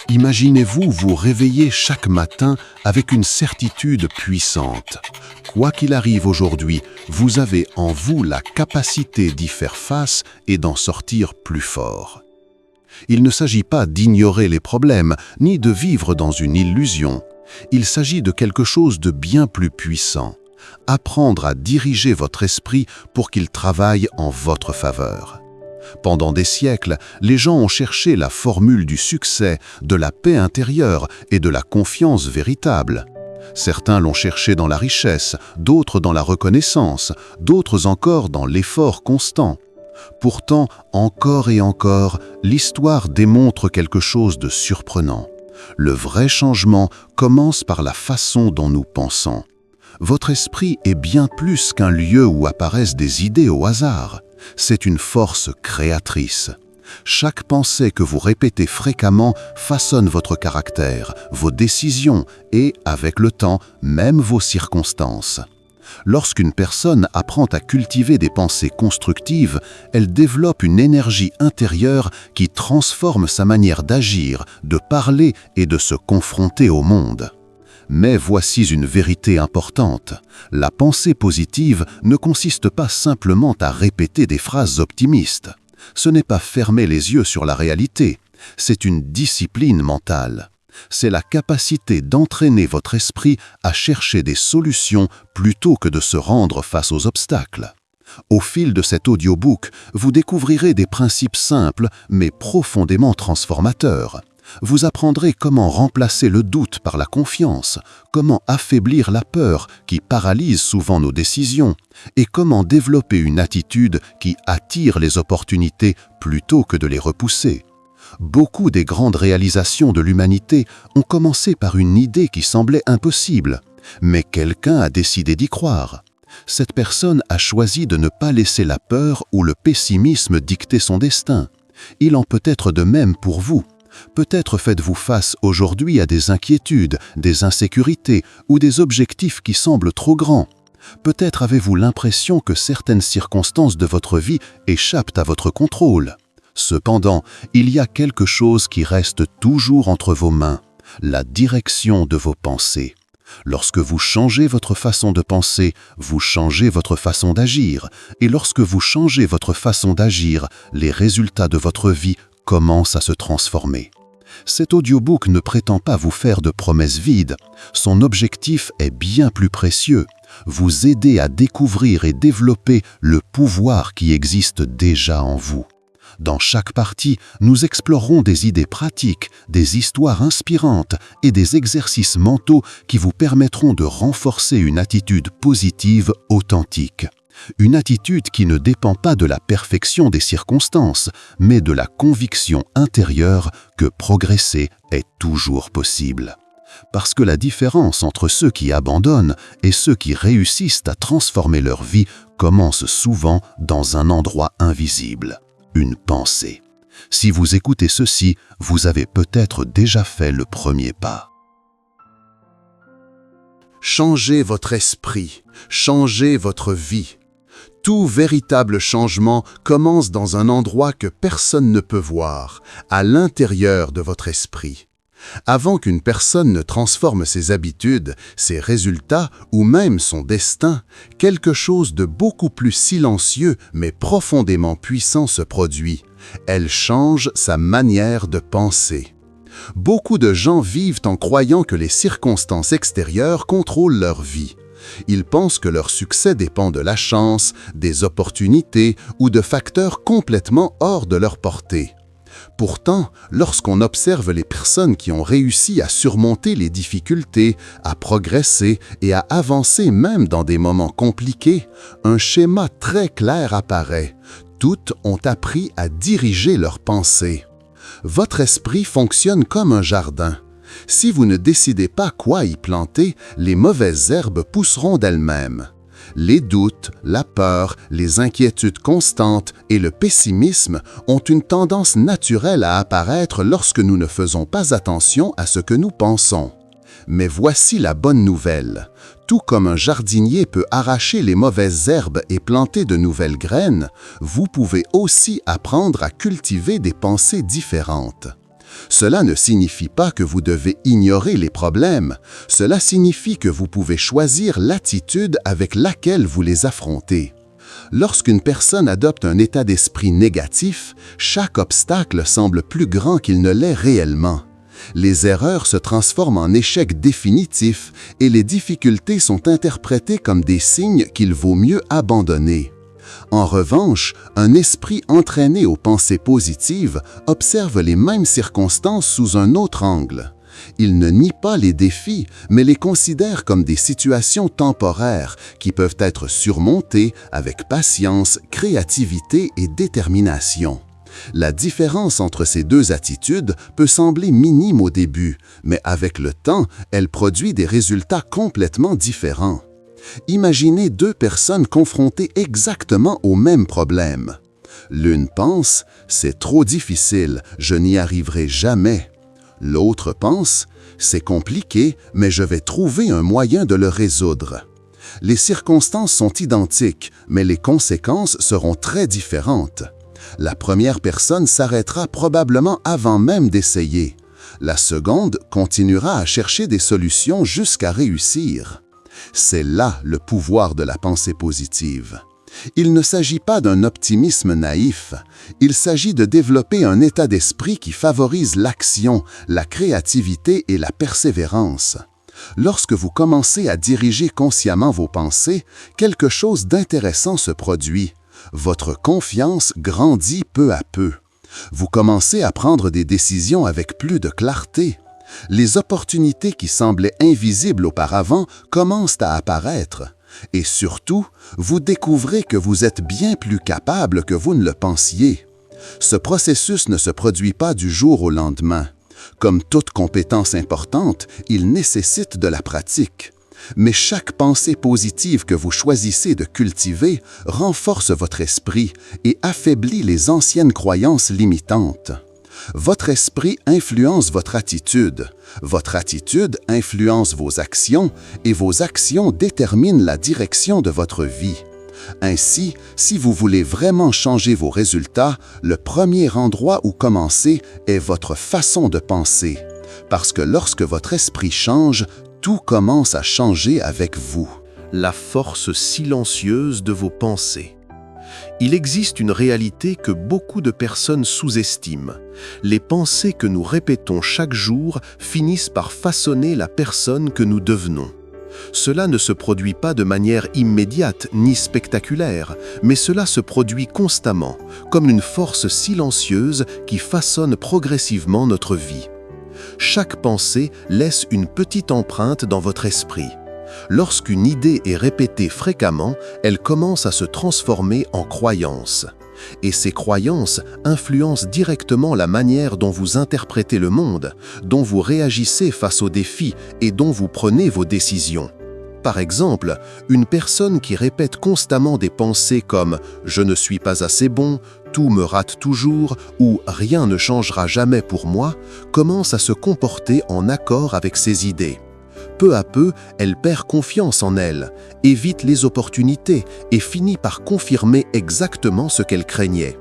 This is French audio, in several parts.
Imaginez-vous vous réveiller chaque matin avec une certitude puissante. Quoi qu'il arrive aujourd'hui, vous avez en vous la capacité d'y faire face et d'en sortir plus fort. Il ne s'agit pas d'ignorer les problèmes, ni de vivre dans une illusion. Il s'agit de quelque chose de bien plus puissant. Apprendre à diriger votre esprit pour qu'il travaille en votre faveur. Pendant des siècles, les gens ont cherché la formule du succès, de la paix intérieure et de la confiance véritable. Certains l'ont cherché dans la richesse, d'autres dans la reconnaissance, d'autres encore dans l'effort constant. Pourtant, encore et encore, l'histoire démontre quelque chose de surprenant. Le vrai changement commence par la façon dont nous pensons. Votre esprit est bien plus qu'un lieu où apparaissent des idées au hasard. C'est une force créatrice. Chaque pensée que vous répétez fréquemment façonne votre caractère, vos décisions et, avec le temps, même vos circonstances. Lorsqu'une personne apprend à cultiver des pensées constructives, elle développe une énergie intérieure qui transforme sa manière d'agir, de parler et de se confronter au monde. Mais voici une vérité importante. La pensée positive ne consiste pas simplement à répéter des phrases optimistes. Ce n'est pas fermer les yeux sur la réalité, c'est une discipline mentale. C'est la capacité d'entraîner votre esprit à chercher des solutions plutôt que de se rendre face aux obstacles. Au fil de cet audiobook, vous découvrirez des principes simples mais profondément transformateurs. Vous apprendrez comment remplacer le doute par la confiance, comment affaiblir la peur qui paralyse souvent nos décisions et comment développer une attitude qui attire les opportunités plutôt que de les repousser. Beaucoup des grandes réalisations de l'humanité ont commencé par une idée qui semblait impossible, mais quelqu'un a décidé d'y croire. Cette personne a choisi de ne pas laisser la peur ou le pessimisme dicter son destin. Il en peut être de même pour vous. Peut-être faites-vous face aujourd'hui à des inquiétudes, des insécurités ou des objectifs qui semblent trop grands. Peut-être avez-vous l'impression que certaines circonstances de votre vie échappent à votre contrôle. Cependant, il y a quelque chose qui reste toujours entre vos mains, la direction de vos pensées. Lorsque vous changez votre façon de penser, vous changez votre façon d'agir. Et lorsque vous changez votre façon d'agir, les résultats de votre vie commencent à se transformer. Cet audiobook ne prétend pas vous faire de promesses vides. Son objectif est bien plus précieux. Vous aider à découvrir et développer le pouvoir qui existe déjà en vous. Dans chaque partie, nous explorerons des idées pratiques, des histoires inspirantes et des exercices mentaux qui vous permettront de renforcer une attitude positive authentique. Une attitude qui ne dépend pas de la perfection des circonstances, mais de la conviction intérieure que progresser est toujours possible. Parce que la différence entre ceux qui abandonnent et ceux qui réussissent à transformer leur vie commence souvent dans un endroit invisible. Une pensée. Si vous écoutez ceci, vous avez peut-être déjà fait le premier pas. Changez votre esprit, changez votre vie. Tout véritable changement commence dans un endroit que personne ne peut voir, à l'intérieur de votre esprit. Avant qu'une personne ne transforme ses habitudes, ses résultats ou même son destin, quelque chose de beaucoup plus silencieux mais profondément puissant se produit. Elle change sa manière de penser. Beaucoup de gens vivent en croyant que les circonstances extérieures contrôlent leur vie. Ils pensent que leur succès dépend de la chance, des opportunités ou de facteurs complètement hors de leur portée. Pourtant, lorsqu'on observe les personnes qui ont réussi à surmonter les difficultés, à progresser et à avancer même dans des moments compliqués, un schéma très clair apparaît. Toutes ont appris à diriger leurs pensées. Votre esprit fonctionne comme un jardin. Si vous ne décidez pas quoi y planter, les mauvaises herbes pousseront d'elles-mêmes. Les doutes, la peur, les inquiétudes constantes et le pessimisme ont une tendance naturelle à apparaître lorsque nous ne faisons pas attention à ce que nous pensons. Mais voici la bonne nouvelle. Tout comme un jardinier peut arracher les mauvaises herbes et planter de nouvelles graines, vous pouvez aussi apprendre à cultiver des pensées différentes. Cela ne signifie pas que vous devez ignorer les problèmes, cela signifie que vous pouvez choisir l'attitude avec laquelle vous les affrontez. Lorsqu'une personne adopte un état d'esprit négatif, chaque obstacle semble plus grand qu'il ne l'est réellement. Les erreurs se transforment en échecs définitifs et les difficultés sont interprétées comme des signes qu'il vaut mieux abandonner. En revanche, un esprit entraîné aux pensées positives observe les mêmes circonstances sous un autre angle. Il ne nie pas les défis, mais les considère comme des situations temporaires qui peuvent être surmontées avec patience, créativité et détermination. La différence entre ces deux attitudes peut sembler minime au début, mais avec le temps, elle produit des résultats complètement différents. Imaginez deux personnes confrontées exactement au même problème. L'une pense « c'est trop difficile, je n'y arriverai jamais ». L'autre pense « c'est compliqué, mais je vais trouver un moyen de le résoudre ». Les circonstances sont identiques, mais les conséquences seront très différentes. La première personne s'arrêtera probablement avant même d'essayer. La seconde continuera à chercher des solutions jusqu'à réussir. C'est là le pouvoir de la pensée positive. Il ne s'agit pas d'un optimisme naïf, il s'agit de développer un état d'esprit qui favorise l'action, la créativité et la persévérance. Lorsque vous commencez à diriger consciemment vos pensées, quelque chose d'intéressant se produit. Votre confiance grandit peu à peu. Vous commencez à prendre des décisions avec plus de clarté. Les opportunités qui semblaient invisibles auparavant commencent à apparaître. Et surtout, vous découvrez que vous êtes bien plus capable que vous ne le pensiez. Ce processus ne se produit pas du jour au lendemain. Comme toute compétence importante, il nécessite de la pratique. Mais chaque pensée positive que vous choisissez de cultiver renforce votre esprit et affaiblit les anciennes croyances limitantes. Votre esprit influence votre attitude influence vos actions et vos actions déterminent la direction de votre vie. Ainsi, si vous voulez vraiment changer vos résultats, le premier endroit où commencer est votre façon de penser. Parce que lorsque votre esprit change, tout commence à changer avec vous. La force silencieuse de vos pensées. Il existe une réalité que beaucoup de personnes sous-estiment. Les pensées que nous répétons chaque jour finissent par façonner la personne que nous devenons. Cela ne se produit pas de manière immédiate ni spectaculaire, mais cela se produit constamment, comme une force silencieuse qui façonne progressivement notre vie. Chaque pensée laisse une petite empreinte dans votre esprit. Lorsqu'une idée est répétée fréquemment, elle commence à se transformer en croyance. Et ces croyances influencent directement la manière dont vous interprétez le monde, dont vous réagissez face aux défis et dont vous prenez vos décisions. Par exemple, une personne qui répète constamment des pensées comme « je ne suis pas assez bon »,« tout me rate toujours » ou « rien ne changera jamais pour moi » commence à se comporter en accord avec ses idées. Peu à peu, elle perd confiance en elle, évite les opportunités et finit par confirmer exactement ce qu'elle craignait.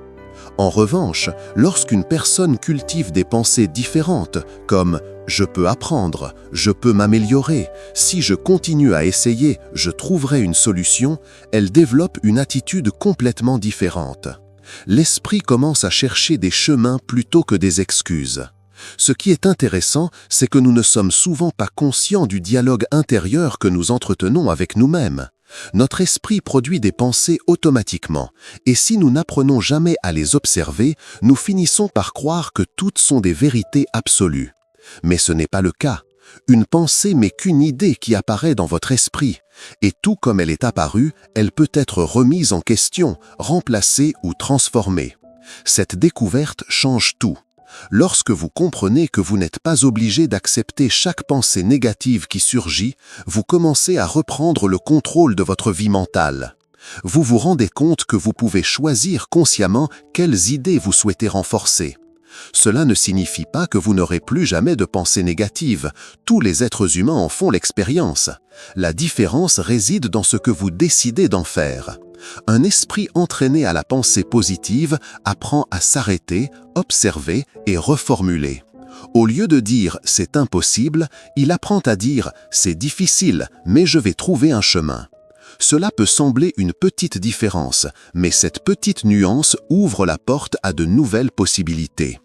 En revanche, lorsqu'une personne cultive des pensées différentes, comme « je peux apprendre »,« je peux m'améliorer »,« si je continue à essayer, je trouverai une solution », elle développe une attitude complètement différente. L'esprit commence à chercher des chemins plutôt que des excuses. Ce qui est intéressant, c'est que nous ne sommes souvent pas conscients du dialogue intérieur que nous entretenons avec nous-mêmes. Notre esprit produit des pensées automatiquement, et si nous n'apprenons jamais à les observer, nous finissons par croire que toutes sont des vérités absolues. Mais ce n'est pas le cas. Une pensée n'est qu'une idée qui apparaît dans votre esprit, et tout comme elle est apparue, elle peut être remise en question, remplacée ou transformée. Cette découverte change tout. Lorsque vous comprenez que vous n'êtes pas obligé d'accepter chaque pensée négative qui surgit, vous commencez à reprendre le contrôle de votre vie mentale. Vous vous rendez compte que vous pouvez choisir consciemment quelles idées vous souhaitez renforcer. Cela ne signifie pas que vous n'aurez plus jamais de pensées négatives. Tous les êtres humains en font l'expérience. La différence réside dans ce que vous décidez d'en faire. Un esprit entraîné à la pensée positive apprend à s'arrêter, observer et reformuler. Au lieu de dire « c'est impossible », il apprend à dire « c'est difficile, mais je vais trouver un chemin ». Cela peut sembler une petite différence, mais cette petite nuance ouvre la porte à de nouvelles possibilités.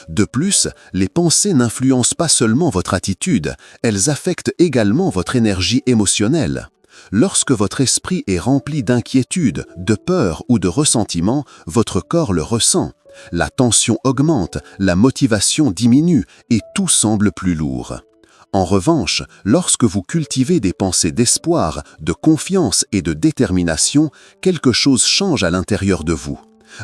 De plus, les pensées n'influencent pas seulement votre attitude, elles affectent également votre énergie émotionnelle. Lorsque votre esprit est rempli d'inquiétude, de peur ou de ressentiment, votre corps le ressent. La tension augmente, la motivation diminue et tout semble plus lourd. En revanche, lorsque vous cultivez des pensées d'espoir, de confiance et de détermination, quelque chose change à l'intérieur de vous.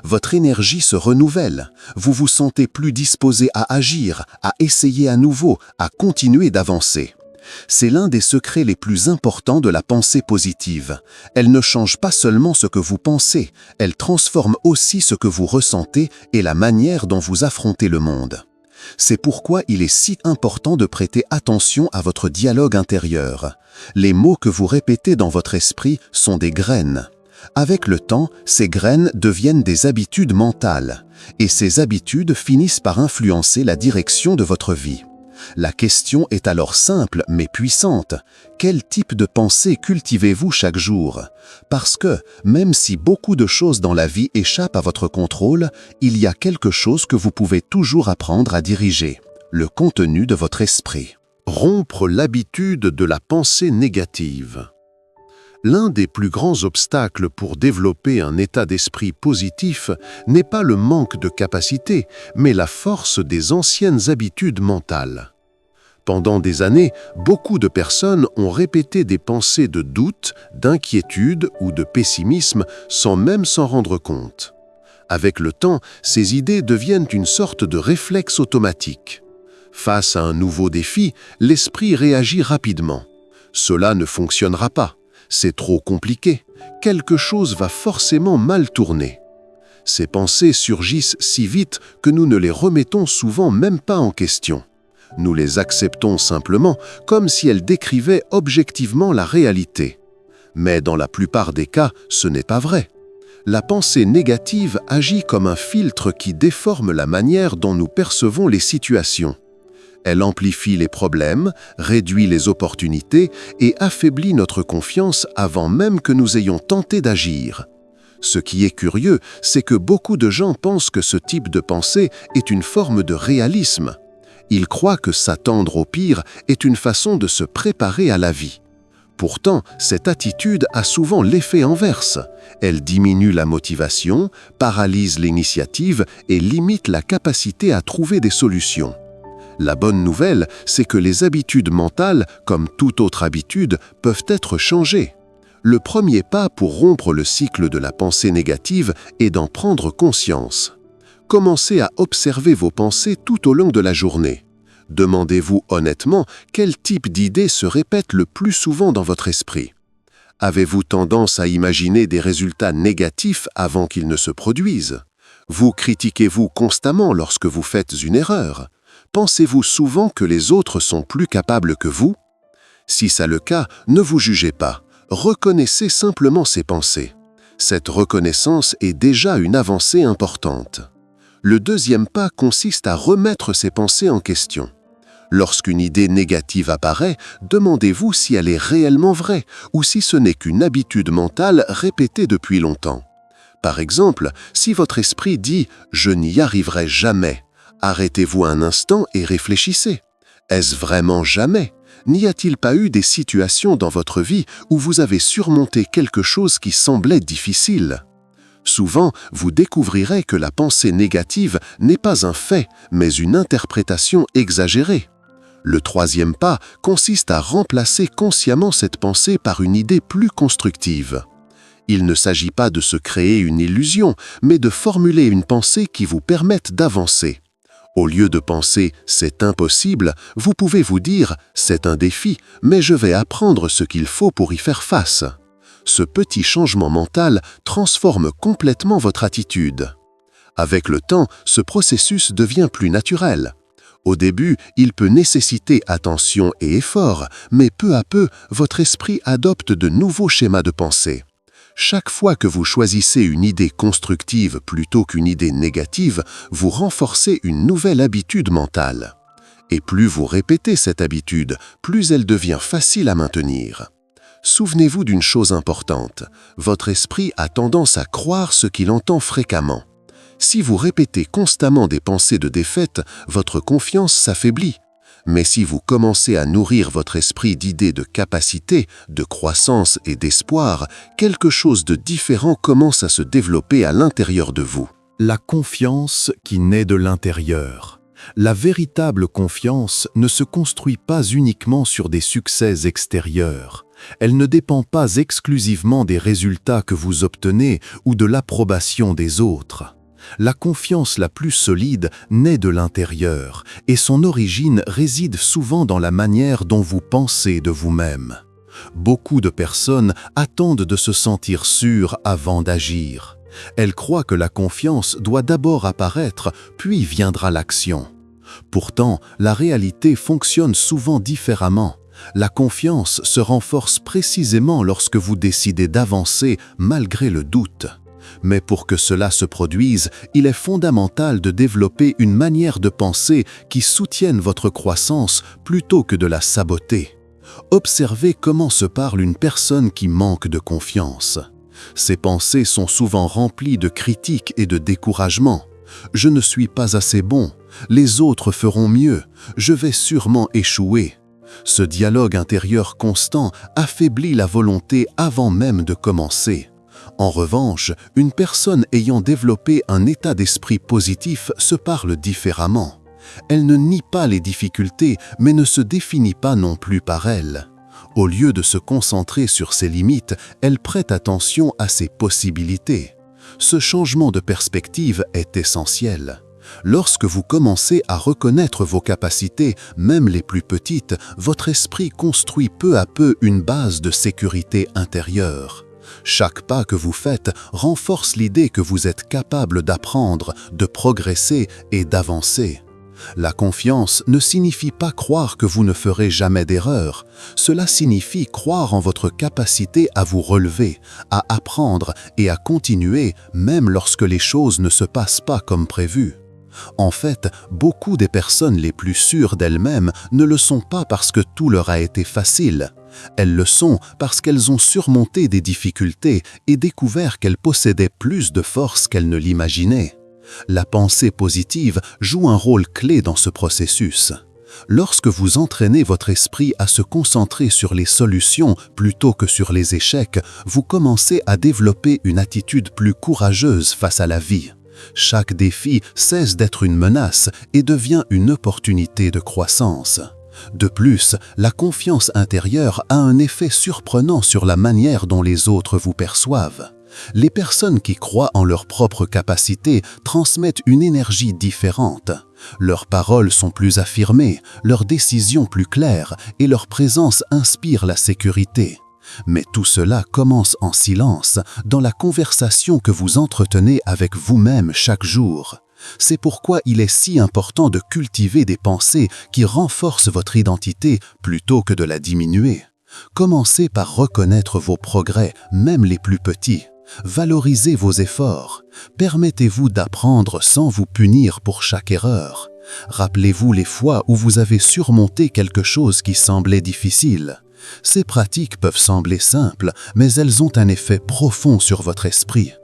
Votre énergie se renouvelle, vous vous sentez plus disposé à agir, à essayer à nouveau, à continuer d'avancer. C'est l'un des secrets les plus importants de la pensée positive. Elle ne change pas seulement ce que vous pensez, elle transforme aussi ce que vous ressentez et la manière dont vous affrontez le monde. C'est pourquoi il est si important de prêter attention à votre dialogue intérieur. Les mots que vous répétez dans votre esprit sont des graines. Avec le temps, ces graines deviennent des habitudes mentales, et ces habitudes finissent par influencer la direction de votre vie. La question est alors simple mais puissante. Quel type de pensée cultivez-vous chaque jour? Parce que, même si beaucoup de choses dans la vie échappent à votre contrôle, il y a quelque chose que vous pouvez toujours apprendre à diriger: le contenu de votre esprit. Rompre l'habitude de la pensée négative. L'un des plus grands obstacles pour développer un état d'esprit positif n'est pas le manque de capacité, mais la force des anciennes habitudes mentales. Pendant des années, beaucoup de personnes ont répété des pensées de doute, d'inquiétude ou de pessimisme sans même s'en rendre compte. Avec le temps, ces idées deviennent une sorte de réflexe automatique. Face à un nouveau défi, l'esprit réagit rapidement. Cela ne fonctionnera pas. C'est trop compliqué, quelque chose va forcément mal tourner. Ces pensées surgissent si vite que nous ne les remettons souvent même pas en question. Nous les acceptons simplement comme si elles décrivaient objectivement la réalité. Mais dans la plupart des cas, ce n'est pas vrai. La pensée négative agit comme un filtre qui déforme la manière dont nous percevons les situations. Elle amplifie les problèmes, réduit les opportunités et affaiblit notre confiance avant même que nous ayons tenté d'agir. Ce qui est curieux, c'est que beaucoup de gens pensent que ce type de pensée est une forme de réalisme. Ils croient que s'attendre au pire est une façon de se préparer à la vie. Pourtant, cette attitude a souvent l'effet inverse. Elle diminue la motivation, paralyse l'initiative et limite la capacité à trouver des solutions. La bonne nouvelle, c'est que les habitudes mentales, comme toute autre habitude, peuvent être changées. Le premier pas pour rompre le cycle de la pensée négative est d'en prendre conscience. Commencez à observer vos pensées tout au long de la journée. Demandez-vous honnêtement quel type d'idées se répètent le plus souvent dans votre esprit. Avez-vous tendance à imaginer des résultats négatifs avant qu'ils ne se produisent? Vous critiquez-vous constamment lorsque vous faites une erreur? Pensez-vous souvent que les autres sont plus capables que vous? Si c'est le cas, ne vous jugez pas. Reconnaissez simplement ces pensées. Cette reconnaissance est déjà une avancée importante. Le deuxième pas consiste à remettre ces pensées en question. Lorsqu'une idée négative apparaît, demandez-vous si elle est réellement vraie ou si ce n'est qu'une habitude mentale répétée depuis longtemps. Par exemple, si votre esprit dit « je n'y arriverai jamais », arrêtez-vous un instant et réfléchissez. Est-ce vraiment jamais? N'y a-t-il pas eu des situations dans votre vie où vous avez surmonté quelque chose qui semblait difficile? Souvent, vous découvrirez que la pensée négative n'est pas un fait, mais une interprétation exagérée. Le troisième pas consiste à remplacer consciemment cette pensée par une idée plus constructive. Il ne s'agit pas de se créer une illusion, mais de formuler une pensée qui vous permette d'avancer. Au lieu de penser « c'est impossible », vous pouvez vous dire « c'est un défi, mais je vais apprendre ce qu'il faut pour y faire face ». Ce petit changement mental transforme complètement votre attitude. Avec le temps, ce processus devient plus naturel. Au début, il peut nécessiter attention et effort, mais peu à peu, votre esprit adopte de nouveaux schémas de pensée. Chaque fois que vous choisissez une idée constructive plutôt qu'une idée négative, vous renforcez une nouvelle habitude mentale. Et plus vous répétez cette habitude, plus elle devient facile à maintenir. Souvenez-vous d'une chose importante, votre esprit a tendance à croire ce qu'il entend fréquemment. Si vous répétez constamment des pensées de défaite, votre confiance s'affaiblit. Mais si vous commencez à nourrir votre esprit d'idées de capacité, de croissance et d'espoir, quelque chose de différent commence à se développer à l'intérieur de vous. La confiance qui naît de l'intérieur. La véritable confiance ne se construit pas uniquement sur des succès extérieurs. Elle ne dépend pas exclusivement des résultats que vous obtenez ou de l'approbation des autres. La confiance la plus solide naît de l'intérieur et son origine réside souvent dans la manière dont vous pensez de vous-même. Beaucoup de personnes attendent de se sentir sûres avant d'agir. Elles croient que la confiance doit d'abord apparaître, puis viendra l'action. Pourtant, la réalité fonctionne souvent différemment. La confiance se renforce précisément lorsque vous décidez d'avancer malgré le doute. Mais pour que cela se produise, il est fondamental de développer une manière de penser qui soutienne votre croissance plutôt que de la saboter. Observez comment se parle une personne qui manque de confiance. Ses pensées sont souvent remplies de critiques et de découragement. « Je ne suis pas assez bon. Les autres feront mieux. Je vais sûrement échouer. » Ce dialogue intérieur constant affaiblit la volonté avant même de commencer. En revanche, une personne ayant développé un état d'esprit positif se parle différemment. Elle ne nie pas les difficultés, mais ne se définit pas non plus par elles. Au lieu de se concentrer sur ses limites, elle prête attention à ses possibilités. Ce changement de perspective est essentiel. Lorsque vous commencez à reconnaître vos capacités, même les plus petites, votre esprit construit peu à peu une base de sécurité intérieure. Chaque pas que vous faites renforce l'idée que vous êtes capable d'apprendre, de progresser et d'avancer. La confiance ne signifie pas croire que vous ne ferez jamais d'erreur. Cela signifie croire en votre capacité à vous relever, à apprendre et à continuer même lorsque les choses ne se passent pas comme prévu. En fait, beaucoup des personnes les plus sûres d'elles-mêmes ne le sont pas parce que tout leur a été facile. Elles le sont parce qu'elles ont surmonté des difficultés et découvert qu'elles possédaient plus de force qu'elles ne l'imaginaient. La pensée positive joue un rôle clé dans ce processus. Lorsque vous entraînez votre esprit à se concentrer sur les solutions plutôt que sur les échecs, vous commencez à développer une attitude plus courageuse face à la vie. Chaque défi cesse d'être une menace et devient une opportunité de croissance. De plus, la confiance intérieure a un effet surprenant sur la manière dont les autres vous perçoivent. Les personnes qui croient en leurs propres capacités transmettent une énergie différente. Leurs paroles sont plus affirmées, leurs décisions plus claires et leur présence inspire la sécurité. Mais tout cela commence en silence, dans la conversation que vous entretenez avec vous-même chaque jour. C'est pourquoi il est si important de cultiver des pensées qui renforcent votre identité plutôt que de la diminuer. Commencez par reconnaître vos progrès, même les plus petits. Valorisez vos efforts. Permettez-vous d'apprendre sans vous punir pour chaque erreur. Rappelez-vous les fois où vous avez surmonté quelque chose qui semblait difficile. Ces pratiques peuvent sembler simples, mais elles ont un effet profond sur votre esprit.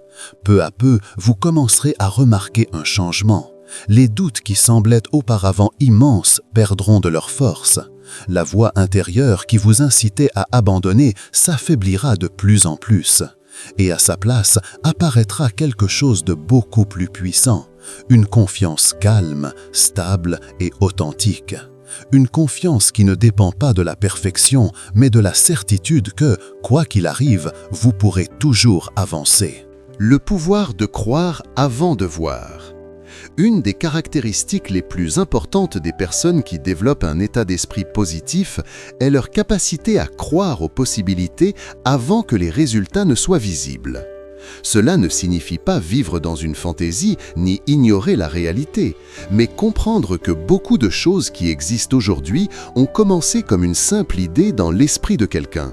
Peu à peu, vous commencerez à remarquer un changement. Les doutes qui semblaient auparavant immenses perdront de leur force. La voix intérieure qui vous incitait à abandonner s'affaiblira de plus en plus. Et à sa place apparaîtra quelque chose de beaucoup plus puissant, une confiance calme, stable et authentique. Une confiance qui ne dépend pas de la perfection, mais de la certitude que, quoi qu'il arrive, vous pourrez toujours avancer. Le pouvoir de croire avant de voir. Une des caractéristiques les plus importantes des personnes qui développent un état d'esprit positif est leur capacité à croire aux possibilités avant que les résultats ne soient visibles. Cela ne signifie pas vivre dans une fantaisie ni ignorer la réalité, mais comprendre que beaucoup de choses qui existent aujourd'hui ont commencé comme une simple idée dans l'esprit de quelqu'un.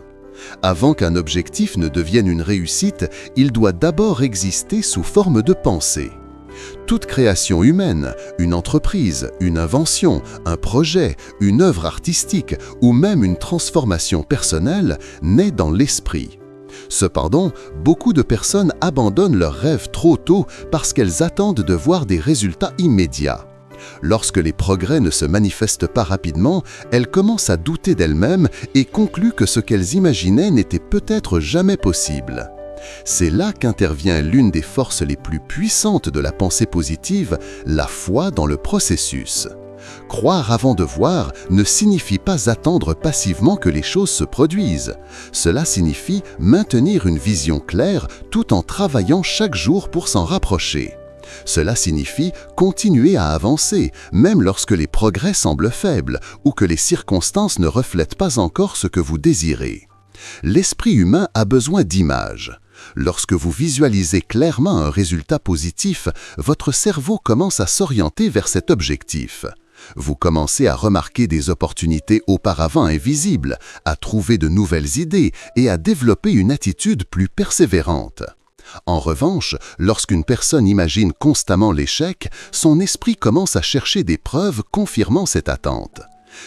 Avant qu'un objectif ne devienne une réussite, il doit d'abord exister sous forme de pensée. Toute création humaine, une entreprise, une invention, un projet, une œuvre artistique ou même une transformation personnelle naît dans l'esprit. Cependant, beaucoup de personnes abandonnent leurs rêves trop tôt parce qu'elles attendent de voir des résultats immédiats. Lorsque les progrès ne se manifestent pas rapidement, elles commencent à douter d'elles-mêmes et concluent que ce qu'elles imaginaient n'était peut-être jamais possible. C'est là qu'intervient l'une des forces les plus puissantes de la pensée positive, la foi dans le processus. Croire avant de voir ne signifie pas attendre passivement que les choses se produisent. Cela signifie maintenir une vision claire tout en travaillant chaque jour pour s'en rapprocher. Cela signifie continuer à avancer, même lorsque les progrès semblent faibles ou que les circonstances ne reflètent pas encore ce que vous désirez. L'esprit humain a besoin d'images. Lorsque vous visualisez clairement un résultat positif, votre cerveau commence à s'orienter vers cet objectif. Vous commencez à remarquer des opportunités auparavant invisibles, à trouver de nouvelles idées et à développer une attitude plus persévérante. En revanche, lorsqu'une personne imagine constamment l'échec, son esprit commence à chercher des preuves confirmant cette attente.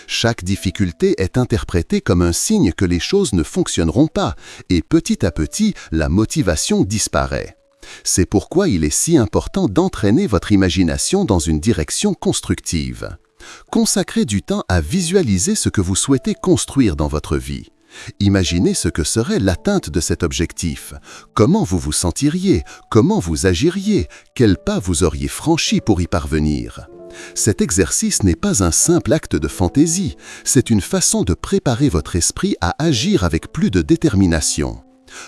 Chaque difficulté est interprétée comme un signe que les choses ne fonctionneront pas, et petit à petit, la motivation disparaît. C'est pourquoi il est si important d'entraîner votre imagination dans une direction constructive. Consacrez du temps à visualiser ce que vous souhaitez construire dans votre vie. Imaginez ce que serait l'atteinte de cet objectif. Comment vous vous sentiriez? Comment vous agiriez? Quels pas vous auriez franchis pour y parvenir? Cet exercice n'est pas un simple acte de fantaisie, c'est une façon de préparer votre esprit à agir avec plus de détermination.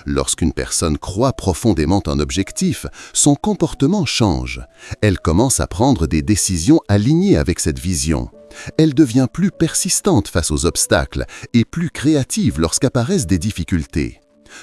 Lorsqu'une personne croit profondément en objectif, son comportement change. Elle commence à prendre des décisions alignées avec cette vision. Elle devient plus persistante face aux obstacles et plus créative lorsqu'apparaissent des difficultés.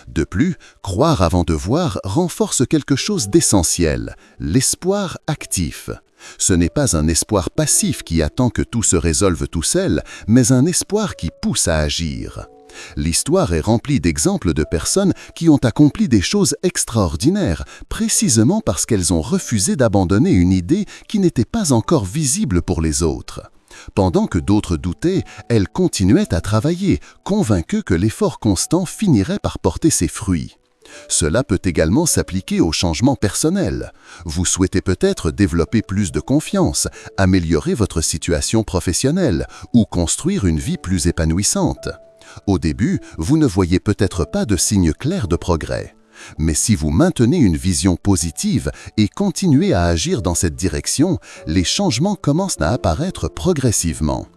De plus, croire avant de voir renforce quelque chose d'essentiel, l'espoir actif. Ce n'est pas un espoir passif qui attend que tout se résolve tout seul, mais un espoir qui pousse à agir. L'histoire est remplie d'exemples de personnes qui ont accompli des choses extraordinaires, précisément parce qu'elles ont refusé d'abandonner une idée qui n'était pas encore visible pour les autres. Pendant que d'autres doutaient, elles continuaient à travailler, convaincues que l'effort constant finirait par porter ses fruits. Cela peut également s'appliquer aux changements personnels. Vous souhaitez peut-être développer plus de confiance, améliorer votre situation professionnelle ou construire une vie plus épanouissante. Au début, vous ne voyez peut-être pas de signes clairs de progrès. Mais si vous maintenez une vision positive et continuez à agir dans cette direction, les changements commencent à apparaître progressivement.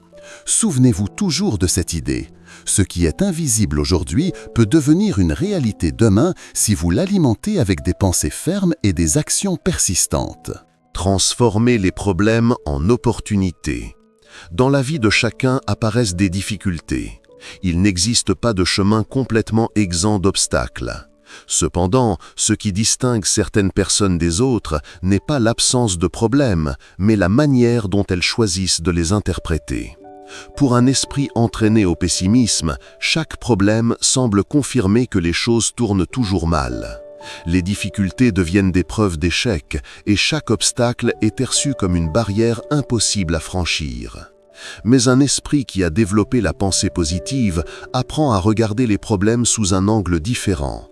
Souvenez-vous toujours de cette idée. Ce qui est invisible aujourd'hui peut devenir une réalité demain si vous l'alimentez avec des pensées fermes et des actions persistantes. Transformer les problèmes en opportunités. Dans la vie de chacun apparaissent des difficultés. Il n'existe pas de chemin complètement exempt d'obstacles. Cependant, ce qui distingue certaines personnes des autres n'est pas l'absence de problèmes, mais la manière dont elles choisissent de les interpréter. Pour un esprit entraîné au pessimisme, chaque problème semble confirmer que les choses tournent toujours mal. Les difficultés deviennent des preuves d'échec et chaque obstacle est perçu comme une barrière impossible à franchir. Mais un esprit qui a développé la pensée positive apprend à regarder les problèmes sous un angle différent.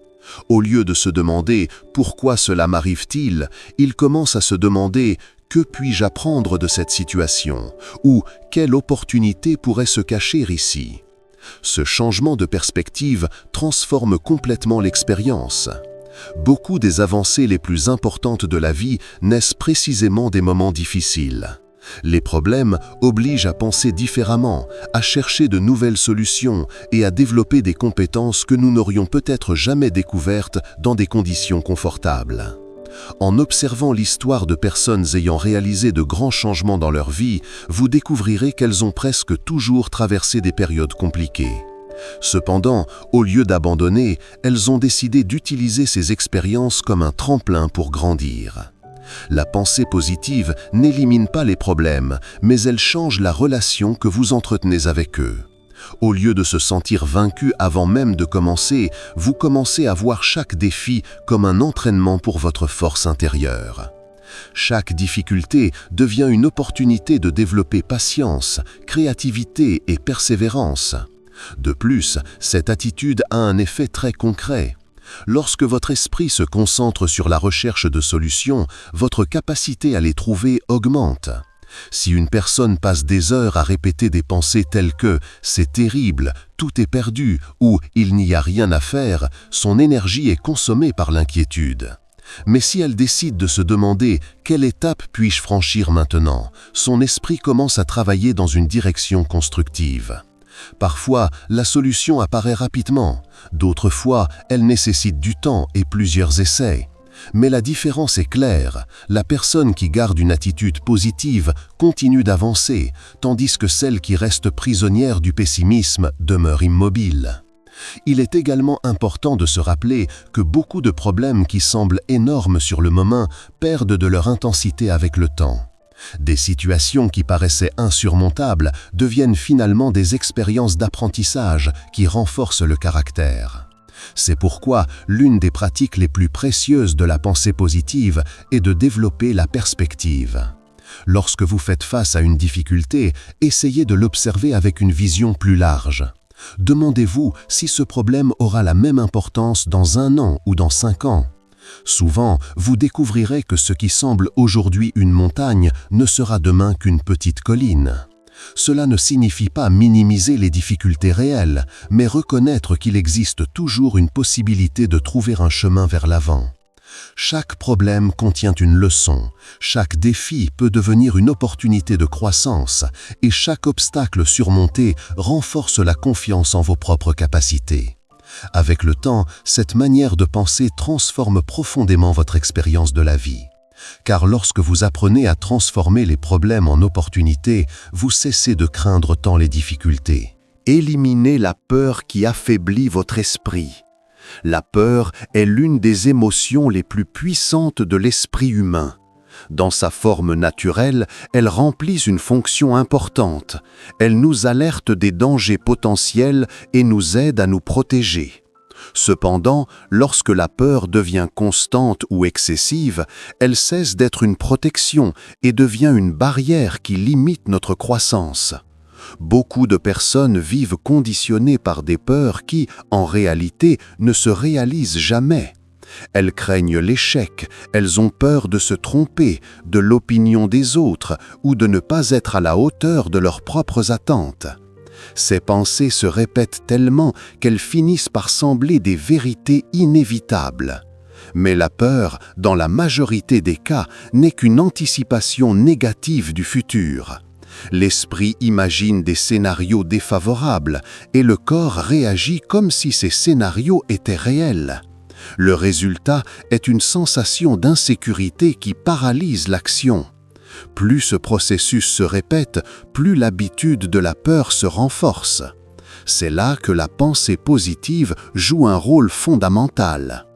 Au lieu de se demander « Pourquoi cela m'arrive-t-il ?», il commence à se demander « Que puis-je apprendre de cette situation ?» ou « Quelle opportunité pourrait se cacher ici ?» Ce changement de perspective transforme complètement l'expérience. Beaucoup des avancées les plus importantes de la vie naissent précisément des moments difficiles. Les problèmes obligent à penser différemment, à chercher de nouvelles solutions et à développer des compétences que nous n'aurions peut-être jamais découvertes dans des conditions confortables. En observant l'histoire de personnes ayant réalisé de grands changements dans leur vie, vous découvrirez qu'elles ont presque toujours traversé des périodes compliquées. Cependant, au lieu d'abandonner, elles ont décidé d'utiliser ces expériences comme un tremplin pour grandir. La pensée positive n'élimine pas les problèmes, mais elle change la relation que vous entretenez avec eux. Au lieu de se sentir vaincu avant même de commencer, vous commencez à voir chaque défi comme un entraînement pour votre force intérieure. Chaque difficulté devient une opportunité de développer patience, créativité et persévérance. De plus, cette attitude a un effet très concret. Lorsque votre esprit se concentre sur la recherche de solutions, votre capacité à les trouver augmente. Si une personne passe des heures à répéter des pensées telles que « c'est terrible »,« tout est perdu » ou « il n'y a rien à faire », son énergie est consommée par l'inquiétude. Mais si elle décide de se demander « quelle étape puis-je franchir maintenant ?», son esprit commence à travailler dans une direction constructive. Parfois, la solution apparaît rapidement. D'autres fois, elle nécessite du temps et plusieurs essais. Mais la différence est claire, la personne qui garde une attitude positive continue d'avancer, tandis que celle qui reste prisonnière du pessimisme demeure immobile. Il est également important de se rappeler que beaucoup de problèmes qui semblent énormes sur le moment perdent de leur intensité avec le temps. Des situations qui paraissaient insurmontables deviennent finalement des expériences d'apprentissage qui renforcent le caractère. C'est pourquoi l'une des pratiques les plus précieuses de la pensée positive est de développer la perspective. Lorsque vous faites face à une difficulté, essayez de l'observer avec une vision plus large. Demandez-vous si ce problème aura la même importance dans 1 an ou dans 5 ans. Souvent, vous découvrirez que ce qui semble aujourd'hui une montagne ne sera demain qu'une petite colline. Cela ne signifie pas minimiser les difficultés réelles, mais reconnaître qu'il existe toujours une possibilité de trouver un chemin vers l'avant. Chaque problème contient une leçon, chaque défi peut devenir une opportunité de croissance, et chaque obstacle surmonté renforce la confiance en vos propres capacités. Avec le temps, cette manière de penser transforme profondément votre expérience de la vie. Car lorsque vous apprenez à transformer les problèmes en opportunités, vous cessez de craindre tant les difficultés. Éliminez la peur qui affaiblit votre esprit. La peur est l'une des émotions les plus puissantes de l'esprit humain. Dans sa forme naturelle, elle remplit une fonction importante. Elle nous alerte des dangers potentiels et nous aide à nous protéger. Cependant, lorsque la peur devient constante ou excessive, elle cesse d'être une protection et devient une barrière qui limite notre croissance. Beaucoup de personnes vivent conditionnées par des peurs qui, en réalité, ne se réalisent jamais. Elles craignent l'échec, elles ont peur de se tromper, de l'opinion des autres ou de ne pas être à la hauteur de leurs propres attentes. Ces pensées se répètent tellement qu'elles finissent par sembler des vérités inévitables. Mais la peur, dans la majorité des cas, n'est qu'une anticipation négative du futur. L'esprit imagine des scénarios défavorables et le corps réagit comme si ces scénarios étaient réels. Le résultat est une sensation d'insécurité qui paralyse l'action. Plus ce processus se répète, plus l'habitude de la peur se renforce. C'est là que la pensée positive joue un rôle fondamental.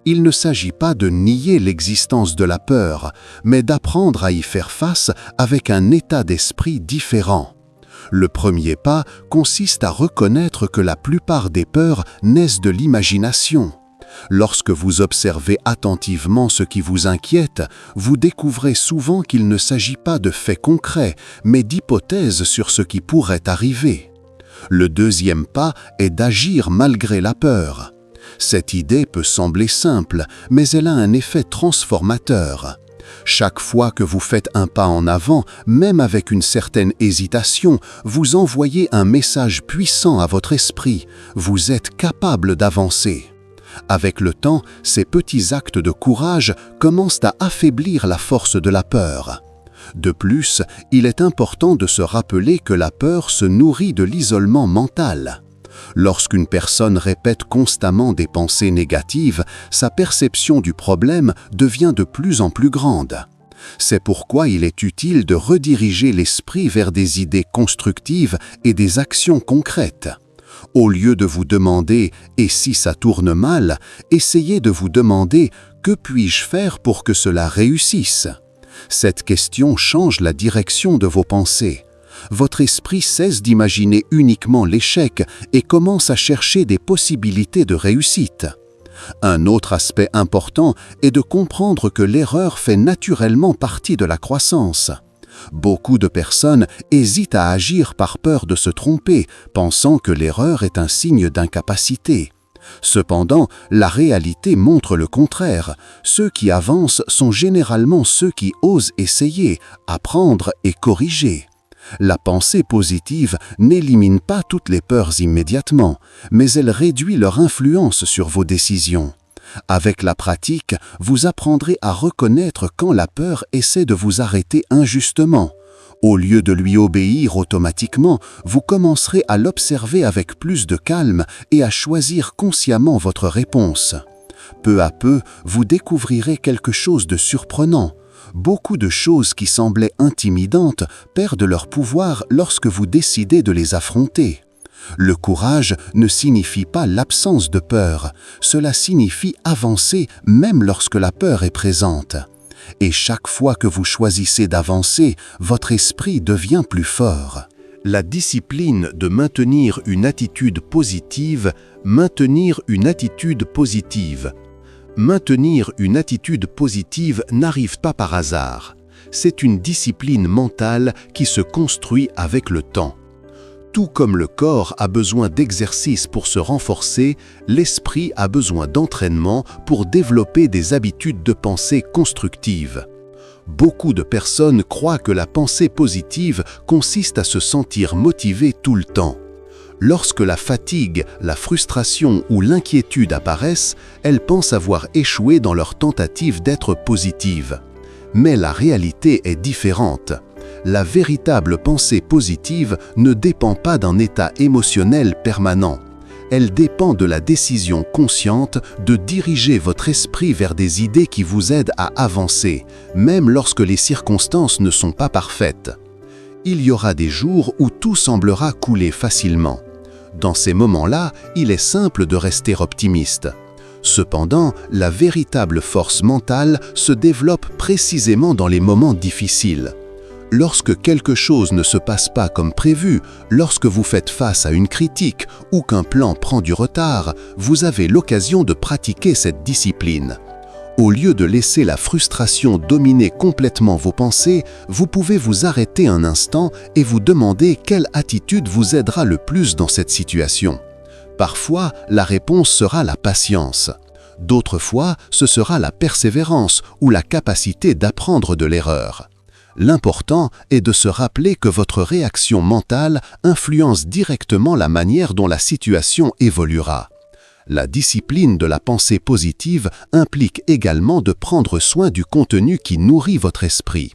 Il ne s'agit pas de nier l'existence de la peur, mais d'apprendre à y faire face avec un état d'esprit différent. Le premier pas consiste à reconnaître que la plupart des peurs naissent de l'imagination. Lorsque vous observez attentivement ce qui vous inquiète, vous découvrez souvent qu'il ne s'agit pas de faits concrets, mais d'hypothèses sur ce qui pourrait arriver. Le deuxième pas est d'agir malgré la peur. Cette idée peut sembler simple, mais elle a un effet transformateur. Chaque fois que vous faites un pas en avant, même avec une certaine hésitation, vous envoyez un message puissant à votre esprit. Vous êtes capable d'avancer. Avec le temps, ces petits actes de courage commencent à affaiblir la force de la peur. De plus, il est important de se rappeler que la peur se nourrit de l'isolement mental. Lorsqu'une personne répète constamment des pensées négatives, sa perception du problème devient de plus en plus grande. C'est pourquoi il est utile de rediriger l'esprit vers des idées constructives et des actions concrètes. Au lieu de vous demander « et si ça tourne mal ?», essayez de vous demander « que puis-je faire pour que cela réussisse ?» Cette question change la direction de vos pensées. Votre esprit cesse d'imaginer uniquement l'échec et commence à chercher des possibilités de réussite. Un autre aspect important est de comprendre que l'erreur fait naturellement partie de la croissance. Beaucoup de personnes hésitent à agir par peur de se tromper, pensant que l'erreur est un signe d'incapacité. Cependant, la réalité montre le contraire. Ceux qui avancent sont généralement ceux qui osent essayer, apprendre et corriger. La pensée positive n'élimine pas toutes les peurs immédiatement, mais elle réduit leur influence sur vos décisions. Avec la pratique, vous apprendrez à reconnaître quand la peur essaie de vous arrêter injustement. Au lieu de lui obéir automatiquement, vous commencerez à l'observer avec plus de calme et à choisir consciemment votre réponse. Peu à peu, vous découvrirez quelque chose de surprenant. Beaucoup de choses qui semblaient intimidantes perdent leur pouvoir lorsque vous décidez de les affronter. Le courage ne signifie pas l'absence de peur, cela signifie avancer même lorsque la peur est présente. Et chaque fois que vous choisissez d'avancer, votre esprit devient plus fort. La discipline de maintenir une attitude positive, maintenir une attitude positive. Maintenir une attitude positive n'arrive pas par hasard. C'est une discipline mentale qui se construit avec le temps. Tout comme le corps a besoin d'exercice pour se renforcer, l'esprit a besoin d'entraînement pour développer des habitudes de pensée constructives. Beaucoup de personnes croient que la pensée positive consiste à se sentir motivé tout le temps. Lorsque la fatigue, la frustration ou l'inquiétude apparaissent, elles pensent avoir échoué dans leur tentative d'être positives. Mais la réalité est différente. La véritable pensée positive ne dépend pas d'un état émotionnel permanent. Elle dépend de la décision consciente de diriger votre esprit vers des idées qui vous aident à avancer, même lorsque les circonstances ne sont pas parfaites. Il y aura des jours où tout semblera couler facilement. Dans ces moments-là, il est simple de rester optimiste. Cependant, la véritable force mentale se développe précisément dans les moments difficiles. Lorsque quelque chose ne se passe pas comme prévu, lorsque vous faites face à une critique ou qu'un plan prend du retard, vous avez l'occasion de pratiquer cette discipline. Au lieu de laisser la frustration dominer complètement vos pensées, vous pouvez vous arrêter un instant et vous demander quelle attitude vous aidera le plus dans cette situation. Parfois, la réponse sera la patience. D'autres fois, ce sera la persévérance ou la capacité d'apprendre de l'erreur. L'important est de se rappeler que votre réaction mentale influence directement la manière dont la situation évoluera. La discipline de la pensée positive implique également de prendre soin du contenu qui nourrit votre esprit.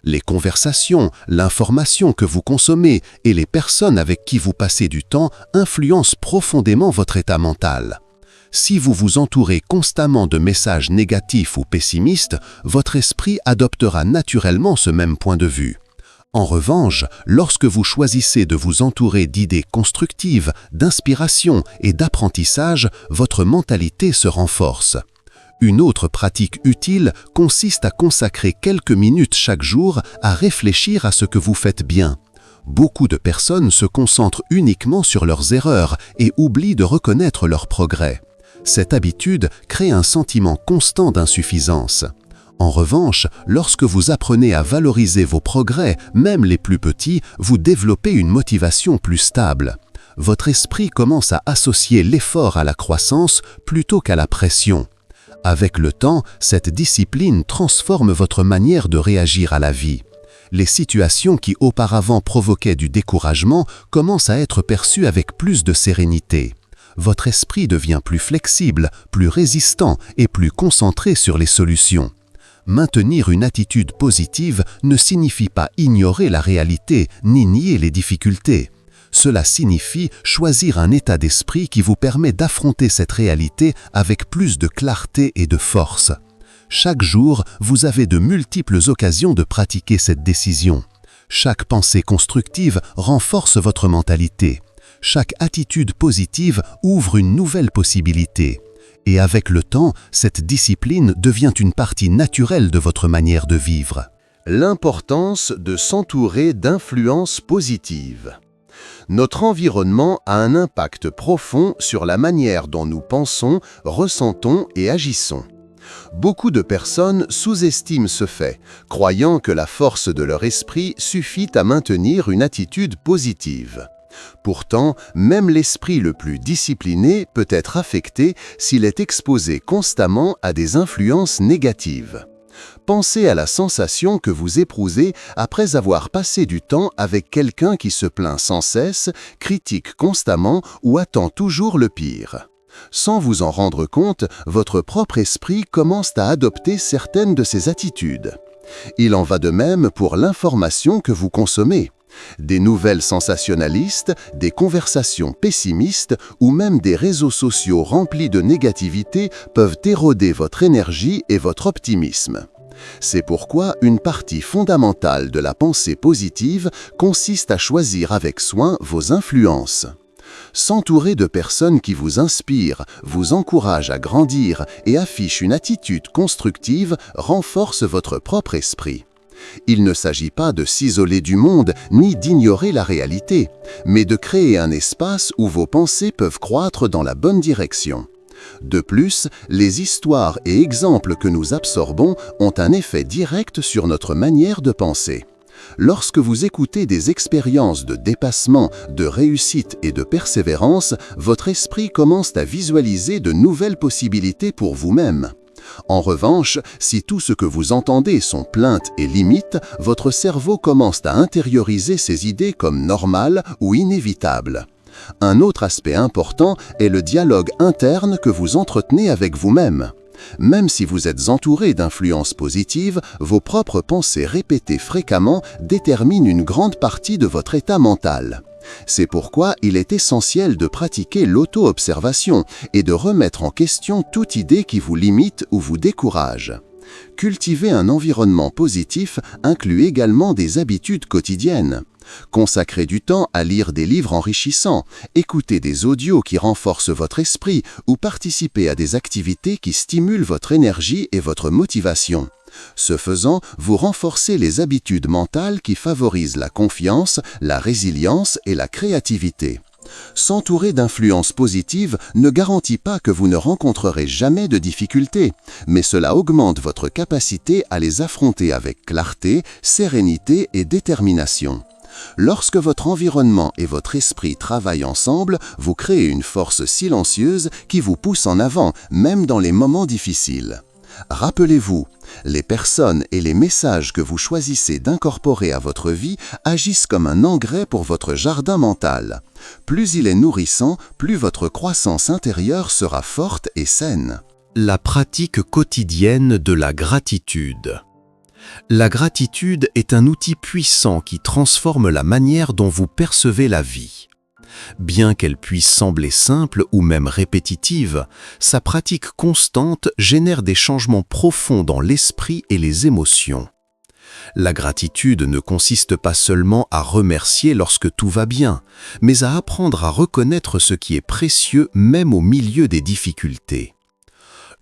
Les conversations, l'information que vous consommez et les personnes avec qui vous passez du temps influencent profondément votre état mental. Si vous vous entourez constamment de messages négatifs ou pessimistes, votre esprit adoptera naturellement ce même point de vue. En revanche, lorsque vous choisissez de vous entourer d'idées constructives, d'inspiration et d'apprentissage, votre mentalité se renforce. Une autre pratique utile consiste à consacrer quelques minutes chaque jour à réfléchir à ce que vous faites bien. Beaucoup de personnes se concentrent uniquement sur leurs erreurs et oublient de reconnaître leurs progrès. Cette habitude crée un sentiment constant d'insuffisance. En revanche, lorsque vous apprenez à valoriser vos progrès, même les plus petits, vous développez une motivation plus stable. Votre esprit commence à associer l'effort à la croissance plutôt qu'à la pression. Avec le temps, cette discipline transforme votre manière de réagir à la vie. Les situations qui auparavant provoquaient du découragement commencent à être perçues avec plus de sérénité. Votre esprit devient plus flexible, plus résistant et plus concentré sur les solutions. Maintenir une attitude positive ne signifie pas ignorer la réalité ni nier les difficultés. Cela signifie choisir un état d'esprit qui vous permet d'affronter cette réalité avec plus de clarté et de force. Chaque jour, vous avez de multiples occasions de pratiquer cette décision. Chaque pensée constructive renforce votre mentalité. Chaque attitude positive ouvre une nouvelle possibilité. Et avec le temps, cette discipline devient une partie naturelle de votre manière de vivre. L'importance de s'entourer d'influences positives. Notre environnement a un impact profond sur la manière dont nous pensons, ressentons et agissons. Beaucoup de personnes sous-estiment ce fait, croyant que la force de leur esprit suffit à maintenir une attitude positive. Pourtant, même l'esprit le plus discipliné peut être affecté s'il est exposé constamment à des influences négatives. Pensez à la sensation que vous éprouvez après avoir passé du temps avec quelqu'un qui se plaint sans cesse, critique constamment ou attend toujours le pire. Sans vous en rendre compte, votre propre esprit commence à adopter certaines de ces attitudes. Il en va de même pour l'information que vous consommez. Des nouvelles sensationnalistes, des conversations pessimistes ou même des réseaux sociaux remplis de négativité peuvent éroder votre énergie et votre optimisme. C'est pourquoi une partie fondamentale de la pensée positive consiste à choisir avec soin vos influences. S'entourer de personnes qui vous inspirent, vous encouragent à grandir et affichent une attitude constructive renforce votre propre esprit. Il ne s'agit pas de s'isoler du monde ni d'ignorer la réalité, mais de créer un espace où vos pensées peuvent croître dans la bonne direction. De plus, les histoires et exemples que nous absorbons ont un effet direct sur notre manière de penser. Lorsque vous écoutez des expériences de dépassement, de réussite et de persévérance, votre esprit commence à visualiser de nouvelles possibilités pour vous-même. En revanche, si tout ce que vous entendez sont plaintes et limites, votre cerveau commence à intérioriser ces idées comme normales ou inévitables. Un autre aspect important est le dialogue interne que vous entretenez avec vous-même. Même si vous êtes entouré d'influences positives, vos propres pensées répétées fréquemment déterminent une grande partie de votre état mental. C'est pourquoi il est essentiel de pratiquer l'auto-observation et de remettre en question toute idée qui vous limite ou vous décourage. Cultiver un environnement positif inclut également des habitudes quotidiennes. Consacrez du temps à lire des livres enrichissants, écouter des audios qui renforcent votre esprit ou participer à des activités qui stimulent votre énergie et votre motivation. Ce faisant, vous renforcez les habitudes mentales qui favorisent la confiance, la résilience et la créativité. S'entourer d'influences positives ne garantit pas que vous ne rencontrerez jamais de difficultés, mais cela augmente votre capacité à les affronter avec clarté, sérénité et détermination. Lorsque votre environnement et votre esprit travaillent ensemble, vous créez une force silencieuse qui vous pousse en avant, même dans les moments difficiles. Rappelez-vous, les personnes et les messages que vous choisissez d'incorporer à votre vie agissent comme un engrais pour votre jardin mental. Plus il est nourrissant, plus votre croissance intérieure sera forte et saine. La pratique quotidienne de la gratitude. La gratitude est un outil puissant qui transforme la manière dont vous percevez la vie. Bien qu'elle puisse sembler simple ou même répétitive, sa pratique constante génère des changements profonds dans l'esprit et les émotions. La gratitude ne consiste pas seulement à remercier lorsque tout va bien, mais à apprendre à reconnaître ce qui est précieux même au milieu des difficultés.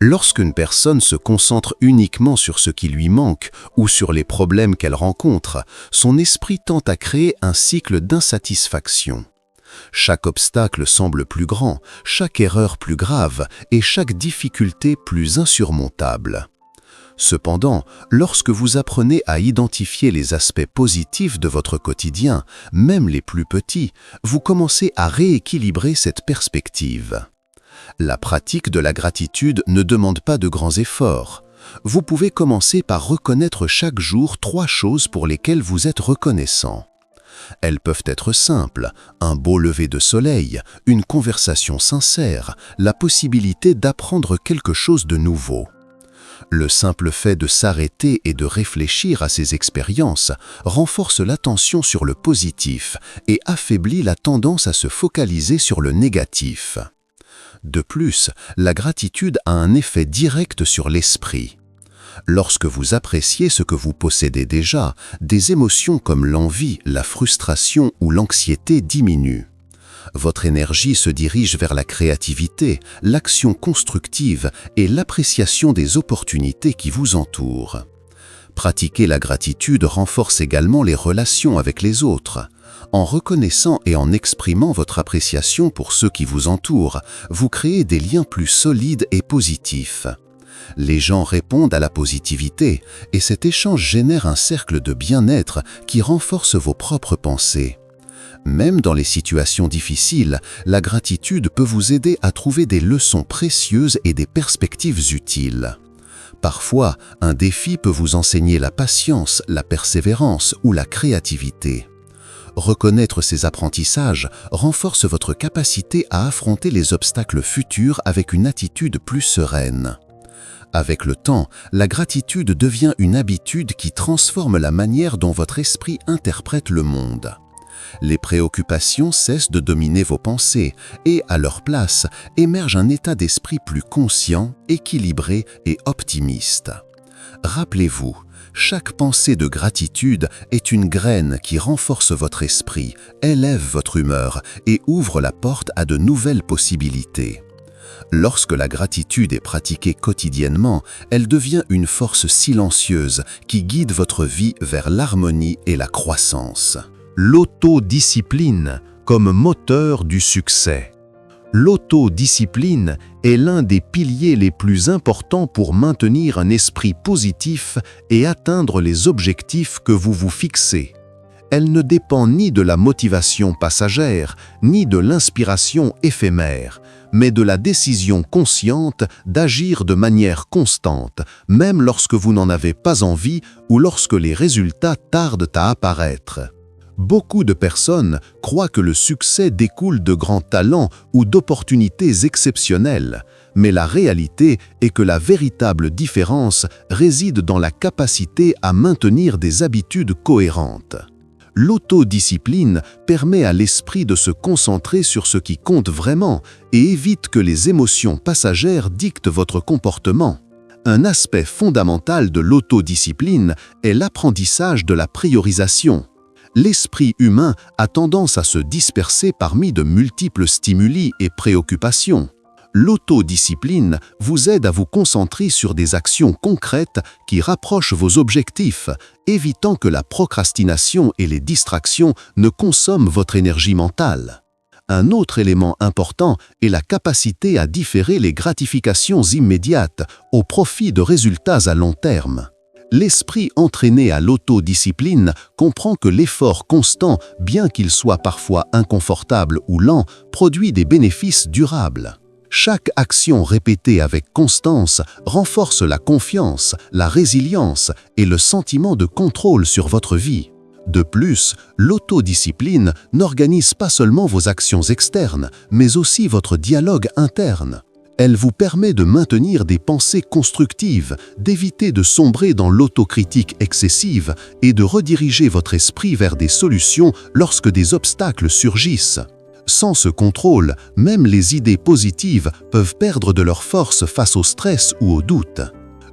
Lorsqu'une personne se concentre uniquement sur ce qui lui manque ou sur les problèmes qu'elle rencontre, son esprit tend à créer un cycle d'insatisfaction. Chaque obstacle semble plus grand, chaque erreur plus grave et chaque difficulté plus insurmontable. Cependant, lorsque vous apprenez à identifier les aspects positifs de votre quotidien, même les plus petits, vous commencez à rééquilibrer cette perspective. La pratique de la gratitude ne demande pas de grands efforts. Vous pouvez commencer par reconnaître chaque jour 3 choses pour lesquelles vous êtes reconnaissant. Elles peuvent être simples, un beau lever de soleil, une conversation sincère, la possibilité d'apprendre quelque chose de nouveau. Le simple fait de s'arrêter et de réfléchir à ces expériences renforce l'attention sur le positif et affaiblit la tendance à se focaliser sur le négatif. De plus, la gratitude a un effet direct sur l'esprit. Lorsque vous appréciez ce que vous possédez déjà, des émotions comme l'envie, la frustration ou l'anxiété diminuent. Votre énergie se dirige vers la créativité, l'action constructive et l'appréciation des opportunités qui vous entourent. Pratiquer la gratitude renforce également les relations avec les autres. En reconnaissant et en exprimant votre appréciation pour ceux qui vous entourent, vous créez des liens plus solides et positifs. Les gens répondent à la positivité et cet échange génère un cercle de bien-être qui renforce vos propres pensées. Même dans les situations difficiles, la gratitude peut vous aider à trouver des leçons précieuses et des perspectives utiles. Parfois, un défi peut vous enseigner la patience, la persévérance ou la créativité. Reconnaître ces apprentissages renforce votre capacité à affronter les obstacles futurs avec une attitude plus sereine. Avec le temps, la gratitude devient une habitude qui transforme la manière dont votre esprit interprète le monde. Les préoccupations cessent de dominer vos pensées et, à leur place, émerge un état d'esprit plus conscient, équilibré et optimiste. Rappelez-vous, chaque pensée de gratitude est une graine qui renforce votre esprit, élève votre humeur et ouvre la porte à de nouvelles possibilités. Lorsque la gratitude est pratiquée quotidiennement, elle devient une force silencieuse qui guide votre vie vers l'harmonie et la croissance. L'autodiscipline comme moteur du succès. L'autodiscipline est l'un des piliers les plus importants pour maintenir un esprit positif et atteindre les objectifs que vous vous fixez. Elle ne dépend ni de la motivation passagère, ni de l'inspiration éphémère, mais de la décision consciente d'agir de manière constante, même lorsque vous n'en avez pas envie ou lorsque les résultats tardent à apparaître. Beaucoup de personnes croient que le succès découle de grands talents ou d'opportunités exceptionnelles, mais la réalité est que la véritable différence réside dans la capacité à maintenir des habitudes cohérentes. L'autodiscipline permet à l'esprit de se concentrer sur ce qui compte vraiment et évite que les émotions passagères dictent votre comportement. Un aspect fondamental de l'autodiscipline est l'apprentissage de la priorisation. L'esprit humain a tendance à se disperser parmi de multiples stimuli et préoccupations. L'autodiscipline vous aide à vous concentrer sur des actions concrètes qui rapprochent vos objectifs, évitant que la procrastination et les distractions ne consomment votre énergie mentale. Un autre élément important est la capacité à différer les gratifications immédiates au profit de résultats à long terme. L'esprit entraîné à l'autodiscipline comprend que l'effort constant, bien qu'il soit parfois inconfortable ou lent, produit des bénéfices durables. Chaque action répétée avec constance renforce la confiance, la résilience et le sentiment de contrôle sur votre vie. De plus, l'autodiscipline n'organise pas seulement vos actions externes, mais aussi votre dialogue interne. Elle vous permet de maintenir des pensées constructives, d'éviter de sombrer dans l'autocritique excessive et de rediriger votre esprit vers des solutions lorsque des obstacles surgissent. Sans ce contrôle, même les idées positives peuvent perdre de leur force face au stress ou au doute.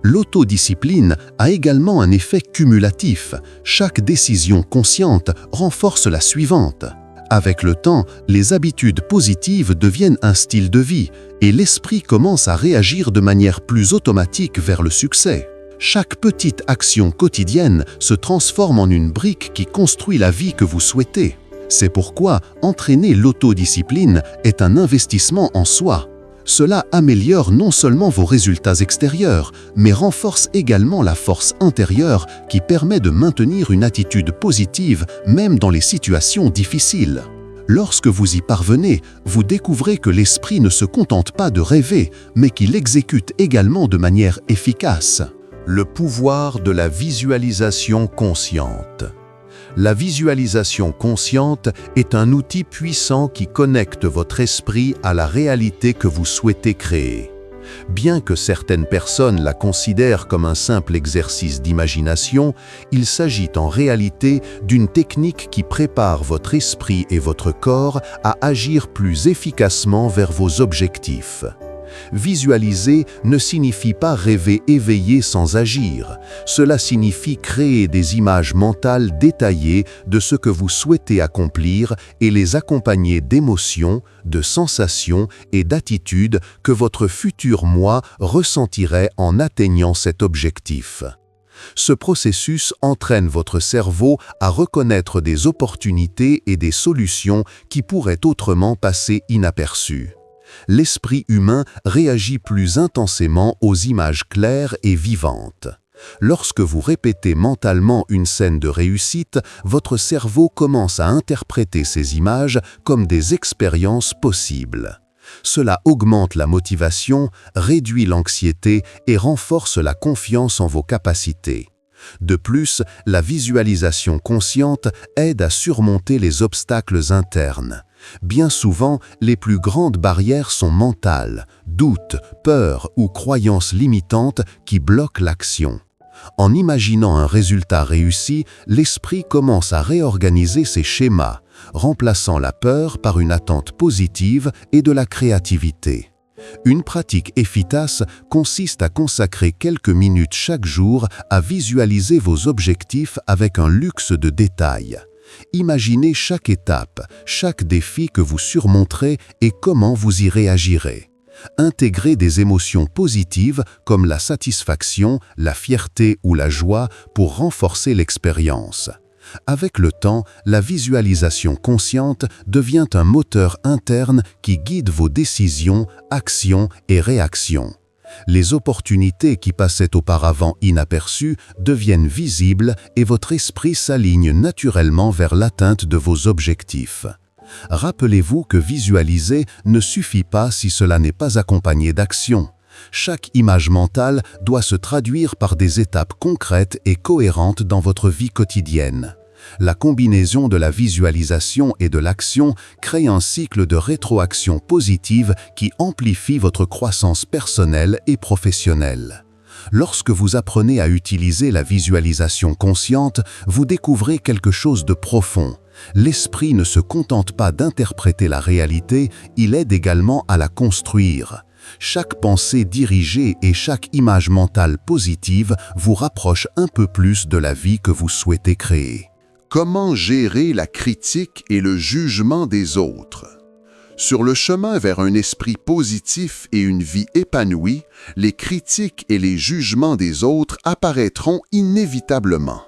L'autodiscipline a également un effet cumulatif. Chaque décision consciente renforce la suivante. Avec le temps, les habitudes positives deviennent un style de vie et l'esprit commence à réagir de manière plus automatique vers le succès. Chaque petite action quotidienne se transforme en une brique qui construit la vie que vous souhaitez. C'est pourquoi entraîner l'autodiscipline est un investissement en soi. Cela améliore non seulement vos résultats extérieurs, mais renforce également la force intérieure qui permet de maintenir une attitude positive même dans les situations difficiles. Lorsque vous y parvenez, vous découvrez que l'esprit ne se contente pas de rêver, mais qu'il exécute également de manière efficace. Le pouvoir de la visualisation consciente. La visualisation consciente est un outil puissant qui connecte votre esprit à la réalité que vous souhaitez créer. Bien que certaines personnes la considèrent comme un simple exercice d'imagination, il s'agit en réalité d'une technique qui prépare votre esprit et votre corps à agir plus efficacement vers vos objectifs. Visualiser ne signifie pas rêver éveillé sans agir. Cela signifie créer des images mentales détaillées de ce que vous souhaitez accomplir et les accompagner d'émotions, de sensations et d'attitudes que votre futur moi ressentirait en atteignant cet objectif. Ce processus entraîne votre cerveau à reconnaître des opportunités et des solutions qui pourraient autrement passer inaperçues. L'esprit humain réagit plus intensément aux images claires et vivantes. Lorsque vous répétez mentalement une scène de réussite, votre cerveau commence à interpréter ces images comme des expériences possibles. Cela augmente la motivation, réduit l'anxiété et renforce la confiance en vos capacités. De plus, la visualisation consciente aide à surmonter les obstacles internes. Bien souvent, les plus grandes barrières sont mentales, doutes, peurs ou croyances limitantes qui bloquent l'action. En imaginant un résultat réussi, l'esprit commence à réorganiser ses schémas, remplaçant la peur par une attente positive et de la créativité. Une pratique efficace consiste à consacrer quelques minutes chaque jour à visualiser vos objectifs avec un luxe de détails. Imaginez chaque étape, chaque défi que vous surmonterez et comment vous y réagirez. Intégrez des émotions positives comme la satisfaction, la fierté ou la joie pour renforcer l'expérience. Avec le temps, la visualisation consciente devient un moteur interne qui guide vos décisions, actions et réactions. Les opportunités qui passaient auparavant inaperçues deviennent visibles et votre esprit s'aligne naturellement vers l'atteinte de vos objectifs. Rappelez-vous que visualiser ne suffit pas si cela n'est pas accompagné d'action. Chaque image mentale doit se traduire par des étapes concrètes et cohérentes dans votre vie quotidienne. La combinaison de la visualisation et de l'action crée un cycle de rétroaction positive qui amplifie votre croissance personnelle et professionnelle. Lorsque vous apprenez à utiliser la visualisation consciente, vous découvrez quelque chose de profond. L'esprit ne se contente pas d'interpréter la réalité, il aide également à la construire. Chaque pensée dirigée et chaque image mentale positive vous rapproche un peu plus de la vie que vous souhaitez créer. Comment gérer la critique et le jugement des autres? Sur le chemin vers un esprit positif et une vie épanouie, les critiques et les jugements des autres apparaîtront inévitablement.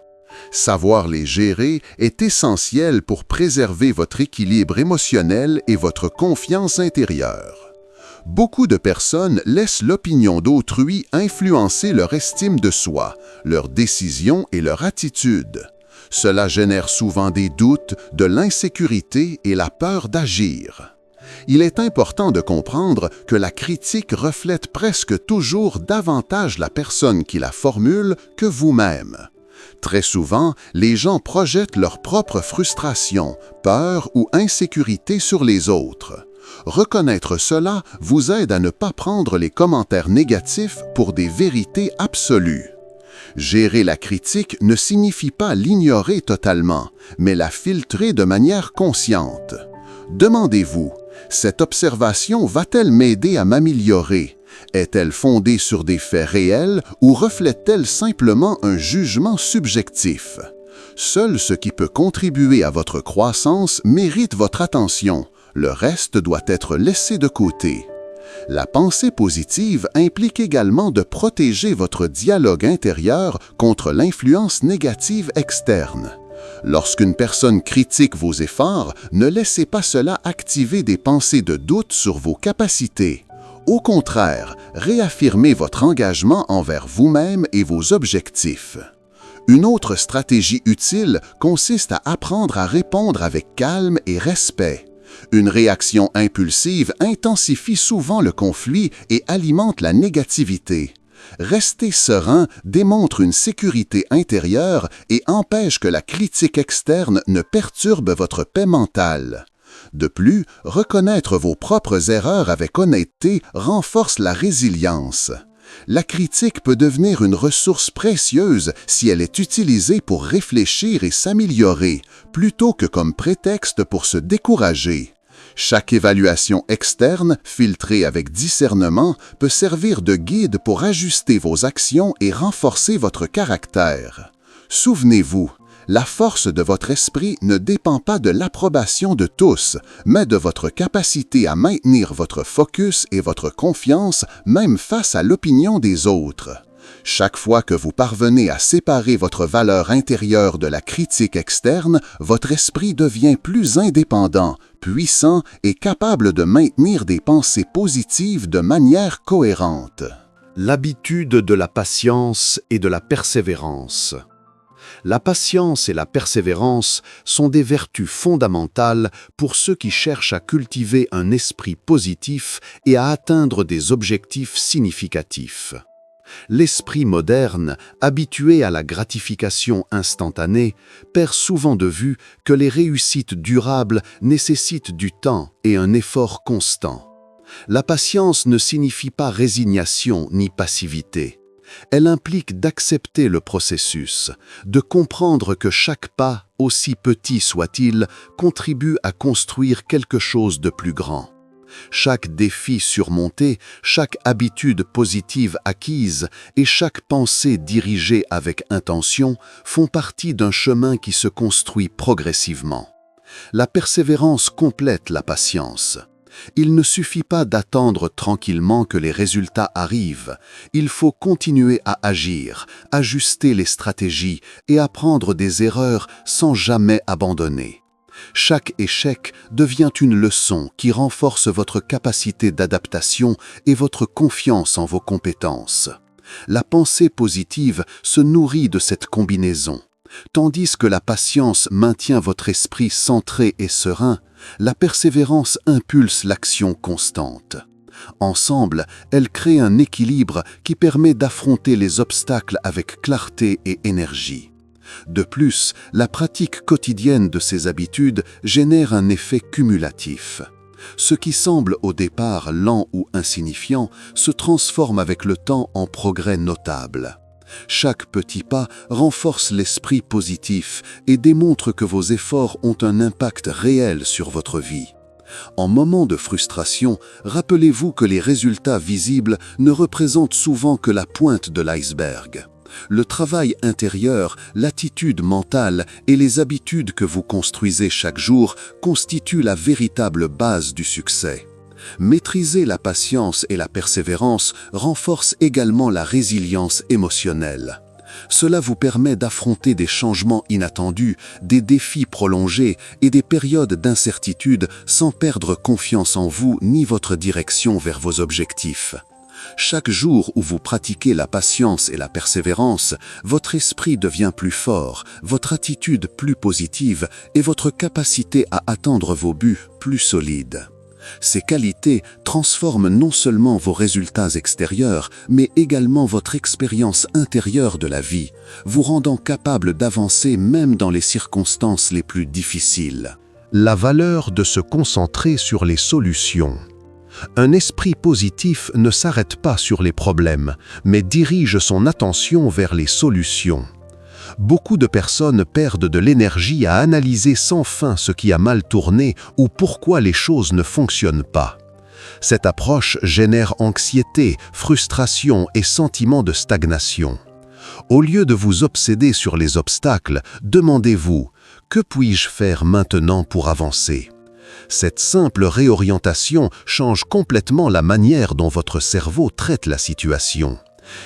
Savoir les gérer est essentiel pour préserver votre équilibre émotionnel et votre confiance intérieure. Beaucoup de personnes laissent l'opinion d'autrui influencer leur estime de soi, leurs décisions et leur attitude. Cela génère souvent des doutes, de l'insécurité et la peur d'agir. Il est important de comprendre que la critique reflète presque toujours davantage la personne qui la formule que vous-même. Très souvent, les gens projettent leurs propres frustrations, peurs ou insécurités sur les autres. Reconnaître cela vous aide à ne pas prendre les commentaires négatifs pour des vérités absolues. Gérer la critique ne signifie pas l'ignorer totalement, mais la filtrer de manière consciente. Demandez-vous, cette observation va-t-elle m'aider à m'améliorer? Est-elle fondée sur des faits réels ou reflète-t-elle simplement un jugement subjectif? Seul ce qui peut contribuer à votre croissance mérite votre attention. Le reste doit être laissé de côté. La pensée positive implique également de protéger votre dialogue intérieur contre l'influence négative externe. Lorsqu'une personne critique vos efforts, ne laissez pas cela activer des pensées de doute sur vos capacités. Au contraire, réaffirmez votre engagement envers vous-même et vos objectifs. Une autre stratégie utile consiste à apprendre à répondre avec calme et respect. Une réaction impulsive intensifie souvent le conflit et alimente la négativité. Rester serein démontre une sécurité intérieure et empêche que la critique externe ne perturbe votre paix mentale. De plus, reconnaître vos propres erreurs avec honnêteté renforce la résilience. La critique peut devenir une ressource précieuse si elle est utilisée pour réfléchir et s'améliorer, plutôt que comme prétexte pour se décourager. Chaque évaluation externe, filtrée avec discernement, peut servir de guide pour ajuster vos actions et renforcer votre caractère. Souvenez-vous, la force de votre esprit ne dépend pas de l'approbation de tous, mais de votre capacité à maintenir votre focus et votre confiance même face à l'opinion des autres. Chaque fois que vous parvenez à séparer votre valeur intérieure de la critique externe, votre esprit devient plus indépendant, puissant et capable de maintenir des pensées positives de manière cohérente. L'habitude de la patience et de la persévérance. La patience et la persévérance sont des vertus fondamentales pour ceux qui cherchent à cultiver un esprit positif et à atteindre des objectifs significatifs. L'esprit moderne, habitué à la gratification instantanée, perd souvent de vue que les réussites durables nécessitent du temps et un effort constant. La patience ne signifie pas résignation ni passivité. Elle implique d'accepter le processus, de comprendre que chaque pas, aussi petit soit-il, contribue à construire quelque chose de plus grand. Chaque défi surmonté, chaque habitude positive acquise et chaque pensée dirigée avec intention font partie d'un chemin qui se construit progressivement. La persévérance complète la patience. Il ne suffit pas d'attendre tranquillement que les résultats arrivent. Il faut continuer à agir, ajuster les stratégies et apprendre des erreurs sans jamais abandonner. Chaque échec devient une leçon qui renforce votre capacité d'adaptation et votre confiance en vos compétences. La pensée positive se nourrit de cette combinaison. Tandis que la patience maintient votre esprit centré et serein, la persévérance impulse l'action constante. Ensemble, elles créent un équilibre qui permet d'affronter les obstacles avec clarté et énergie. De plus, la pratique quotidienne de ces habitudes génère un effet cumulatif. Ce qui semble au départ lent ou insignifiant se transforme avec le temps en progrès notable. Chaque petit pas renforce l'esprit positif et démontre que vos efforts ont un impact réel sur votre vie. En moment de frustration, rappelez-vous que les résultats visibles ne représentent souvent que la pointe de l'iceberg. Le travail intérieur, l'attitude mentale et les habitudes que vous construisez chaque jour constituent la véritable base du succès. Maîtriser la patience et la persévérance renforce également la résilience émotionnelle. Cela vous permet d'affronter des changements inattendus, des défis prolongés et des périodes d'incertitude sans perdre confiance en vous ni votre direction vers vos objectifs. Chaque jour où vous pratiquez la patience et la persévérance, votre esprit devient plus fort, votre attitude plus positive et votre capacité à atteindre vos buts plus solide. Ces qualités transforment non seulement vos résultats extérieurs, mais également votre expérience intérieure de la vie, vous rendant capable d'avancer même dans les circonstances les plus difficiles. La valeur de se concentrer sur les solutions. Un esprit positif ne s'arrête pas sur les problèmes, mais dirige son attention vers les solutions. Beaucoup de personnes perdent de l'énergie à analyser sans fin ce qui a mal tourné ou pourquoi les choses ne fonctionnent pas. Cette approche génère anxiété, frustration et sentiment de stagnation. Au lieu de vous obséder sur les obstacles, demandez-vous « Que puis-je faire maintenant pour avancer ?» Cette simple réorientation change complètement la manière dont votre cerveau traite la situation.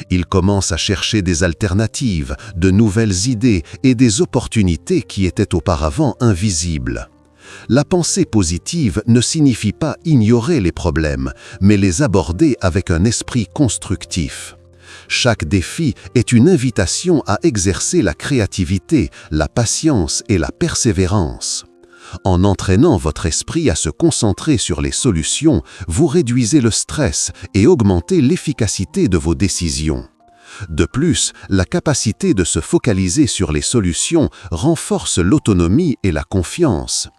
Il commence à chercher des alternatives, de nouvelles idées et des opportunités qui étaient auparavant invisibles. La pensée positive ne signifie pas ignorer les problèmes, mais les aborder avec un esprit constructif. Chaque défi est une invitation à exercer la créativité, la patience et la persévérance. En entraînant votre esprit à se concentrer sur les solutions, vous réduisez le stress et augmentez l'efficacité de vos décisions. De plus, la capacité de se focaliser sur les solutions renforce l'autonomie et la confiance.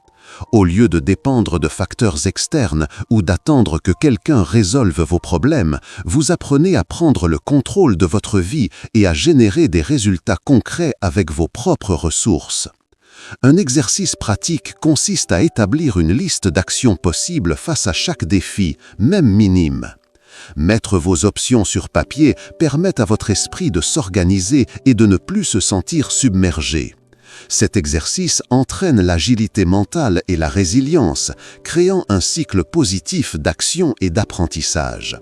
Au lieu de dépendre de facteurs externes ou d'attendre que quelqu'un résolve vos problèmes, vous apprenez à prendre le contrôle de votre vie et à générer des résultats concrets avec vos propres ressources. Un exercice pratique consiste à établir une liste d'actions possibles face à chaque défi, même minime. Mettre vos options sur papier permet à votre esprit de s'organiser et de ne plus se sentir submergé. Cet exercice entraîne l'agilité mentale et la résilience, créant un cycle positif d'action et d'apprentissage.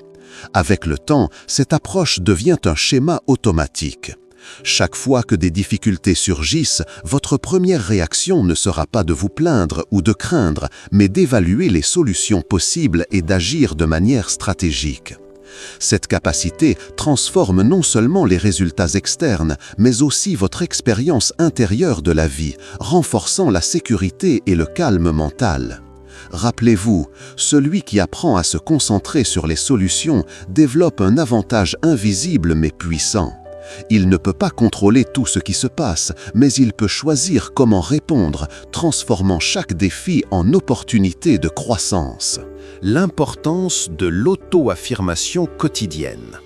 Avec le temps, cette approche devient un schéma automatique. Chaque fois que des difficultés surgissent, votre première réaction ne sera pas de vous plaindre ou de craindre, mais d'évaluer les solutions possibles et d'agir de manière stratégique. Cette capacité transforme non seulement les résultats externes, mais aussi votre expérience intérieure de la vie, renforçant la sécurité et le calme mental. Rappelez-vous, celui qui apprend à se concentrer sur les solutions développe un avantage invisible mais puissant. Il ne peut pas contrôler tout ce qui se passe, mais il peut choisir comment répondre, transformant chaque défi en opportunité de croissance. L'importance de l'auto-affirmation quotidienne.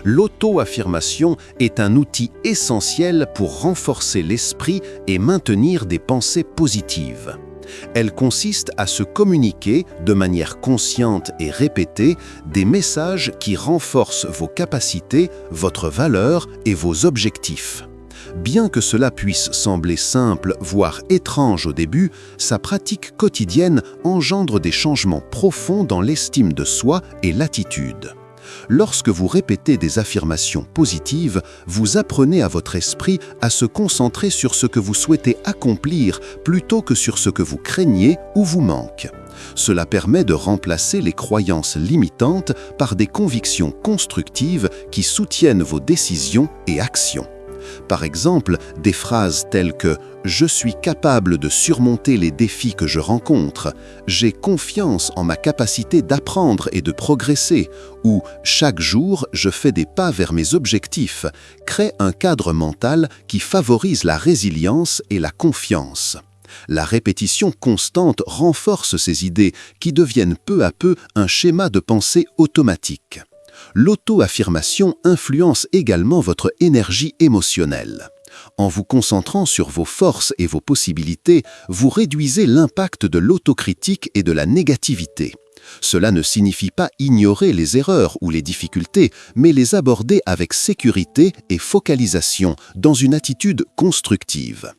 L'auto-affirmation est un outil essentiel pour renforcer l'esprit et maintenir des pensées positives. Elle consiste à se communiquer de manière consciente et répétée des messages qui renforcent vos capacités, votre valeur et vos objectifs. Bien que cela puisse sembler simple, voire étrange au début, sa pratique quotidienne engendre des changements profonds dans l'estime de soi et l'attitude. Lorsque vous répétez des affirmations positives, vous apprenez à votre esprit à se concentrer sur ce que vous souhaitez accomplir plutôt que sur ce que vous craignez ou vous manque. Cela permet de remplacer les croyances limitantes par des convictions constructives qui soutiennent vos décisions et actions. Par exemple, des phrases telles que « Je suis capable de surmonter les défis que je rencontre »,« J'ai confiance en ma capacité d'apprendre et de progresser » ou « Chaque jour, je fais des pas vers mes objectifs » créent un cadre mental qui favorise la résilience et la confiance. La répétition constante renforce ces idées qui deviennent peu à peu un schéma de pensée automatique. L'auto-affirmation influence également votre énergie émotionnelle. En vous concentrant sur vos forces et vos possibilités, vous réduisez l'impact de l'autocritique et de la négativité. Cela ne signifie pas ignorer les erreurs ou les difficultés, mais les aborder avec sécurité et focalisation dans une attitude constructive.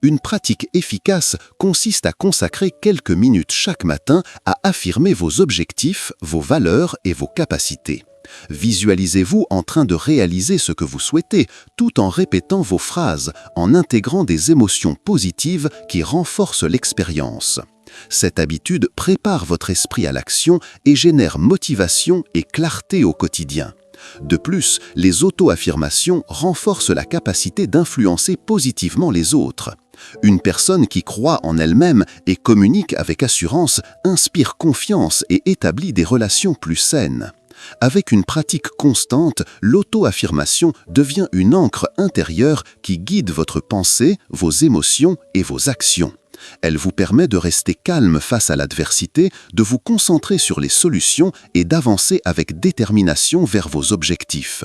Une pratique efficace consiste à consacrer quelques minutes chaque matin à affirmer vos objectifs, vos valeurs et vos capacités. Visualisez-vous en train de réaliser ce que vous souhaitez, tout en répétant vos phrases, en intégrant des émotions positives qui renforcent l'expérience. Cette habitude prépare votre esprit à l'action et génère motivation et clarté au quotidien. De plus, les auto-affirmations renforcent la capacité d'influencer positivement les autres. Une personne qui croit en elle-même et communique avec assurance inspire confiance et établit des relations plus saines. Avec une pratique constante, l'auto-affirmation devient une encre intérieure qui guide votre pensée, vos émotions et vos actions. Elle vous permet de rester calme face à l'adversité, de vous concentrer sur les solutions et d'avancer avec détermination vers vos objectifs.